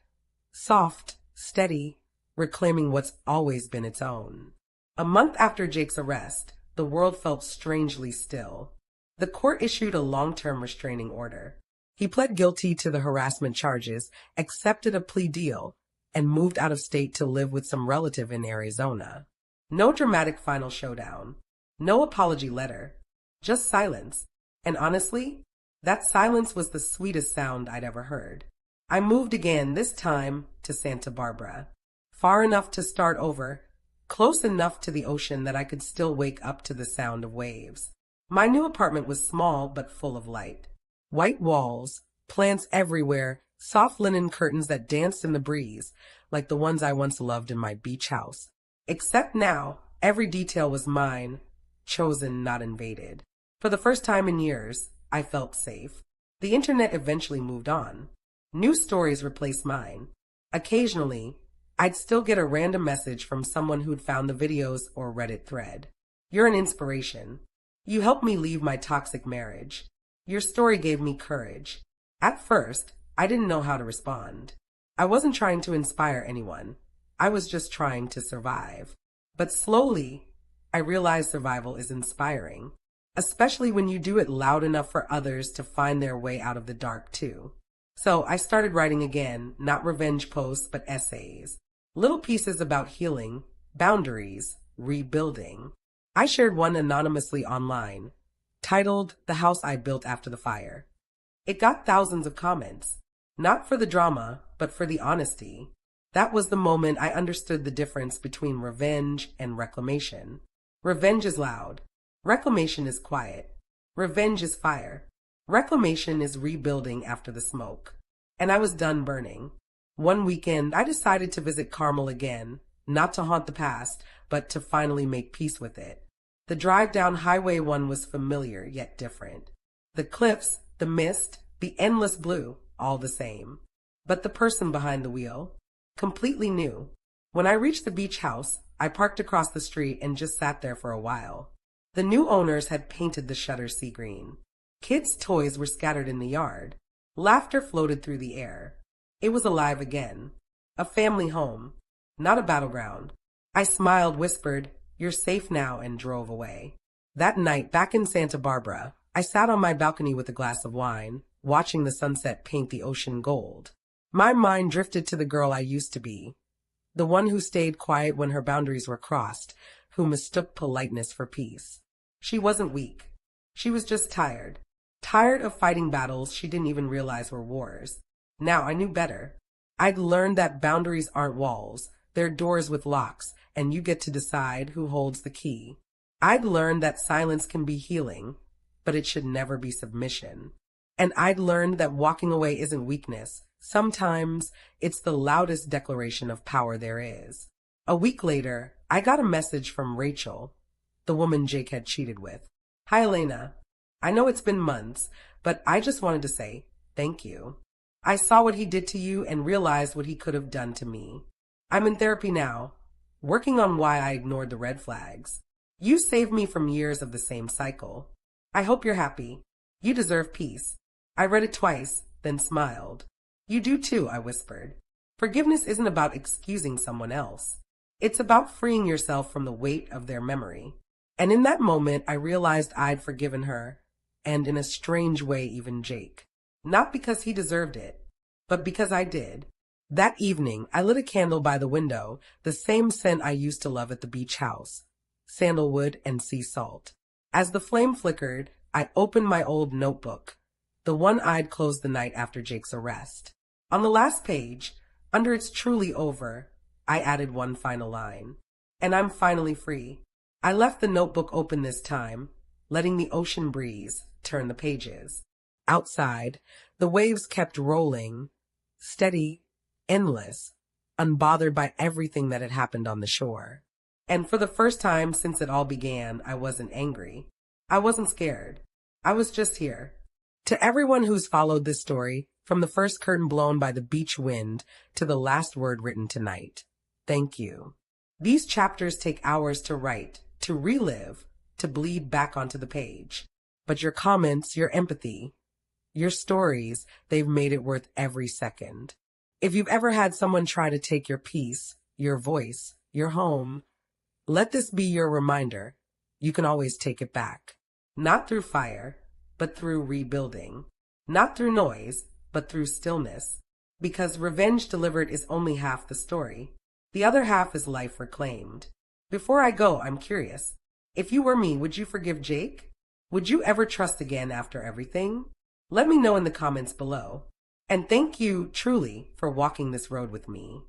Soft, steady, reclaiming what's always been its own. A month after Jake's arrest, the world felt strangely still. The court issued a long-term restraining order. He pled guilty to the harassment charges, accepted a plea deal, and moved out of state to live with some relative in Arizona. No dramatic final showdown. No apology letter. Just silence. And honestly, that silence was the sweetest sound I'd ever heard. I moved again, this time to Santa Barbara. Far enough to start over, close enough to the ocean that I could still wake up to the sound of waves. My new apartment was small but full of light. White walls, plants everywhere, soft linen curtains that danced in the breeze, like the ones I once loved in my beach house. Except now, every detail was mine, chosen, not invaded. For the first time in years, I felt safe. The internet eventually moved on. New stories replaced mine. Occasionally, I'd still get a random message from someone who'd found the videos or Reddit thread. You're an inspiration. You helped me leave my toxic marriage. Your story gave me courage. At first, I didn't know how to respond. I wasn't trying to inspire anyone. I was just trying to survive. But slowly, I realized survival is inspiring, especially when you do it loud enough for others to find their way out of the dark too. So I started writing again, not revenge posts, but essays. Little pieces about healing, boundaries, rebuilding. I shared one anonymously online, titled The House I Built After the Fire. It got thousands of comments, not for the drama, but for the honesty. That was the moment I understood the difference between revenge and reclamation. Revenge is loud. Reclamation is quiet. Revenge is fire. Reclamation is rebuilding after the smoke. And I was done burning. One weekend, I decided to visit Carmel again, not to haunt the past, but to finally make peace with it. The drive down Highway 1 was familiar, yet different. The cliffs, the mist, the endless blue, all the same. But the person behind the wheel, completely new. When I reached the beach house, I parked across the street and just sat there for a while. The new owners had painted the shutters sea green. Kids' toys were scattered in the yard. Laughter floated through the air. It was alive again. A family home, not a battleground. I smiled, whispered, "You're safe now," and drove away. That night, back in Santa Barbara, I sat on my balcony with a glass of wine, watching the sunset paint the ocean gold. My mind drifted to the girl I used to be, the one who stayed quiet when her boundaries were crossed, who mistook politeness for peace. She wasn't weak. She was just tired. Tired of fighting battles she didn't even realize were wars. Now I knew better. I'd learned that boundaries aren't walls. They're doors with locks, and you get to decide who holds the key. I'd learned that silence can be healing, but it should never be submission. And I'd learned that walking away isn't weakness. Sometimes it's the loudest declaration of power there is. A week later, I got a message from Rachel, the woman Jake had cheated with. "Hi, Elena. I know it's been months, but I just wanted to say thank you. I saw what he did to you and realized what he could have done to me. I'm in therapy now, working on why I ignored the red flags. You saved me from years of the same cycle. I hope you're happy. You deserve peace." I read it twice, then smiled. "You do too," I whispered. Forgiveness isn't about excusing someone else. It's about freeing yourself from the weight of their memory. And in that moment, I realized I'd forgiven her, and in a strange way, even Jake. Not because he deserved it, but because I did. That evening, I lit a candle by the window, the same scent I used to love at the beach house, sandalwood and sea salt. As the flame flickered, I opened my old notebook, the one I'd closed the night after Jake's arrest. On the last page, under "It's truly over," I added one final line. "And I'm finally free." I left the notebook open this time, letting the ocean breeze turn the pages. Outside, the waves kept rolling, steady, endless, unbothered by everything that had happened on the shore. And for the first time since it all began, I wasn't angry. I wasn't scared. I was just here. To everyone who's followed this story, from the first curtain blown by the beach wind to the last word written tonight, thank you. These chapters take hours to write, to relive, to bleed back onto the page. But your comments, your empathy, your stories, they've made it worth every second. If you've ever had someone try to take your peace, your voice, your home, let this be your reminder. You can always take it back. Not through fire, but through rebuilding. Not through noise, but through stillness. Because revenge delivered is only half the story. The other half is life reclaimed. Before I go, I'm curious. If you were me, would you forgive Jake? Would you ever trust again after everything? Let me know in the comments below. And thank you truly for walking this road with me.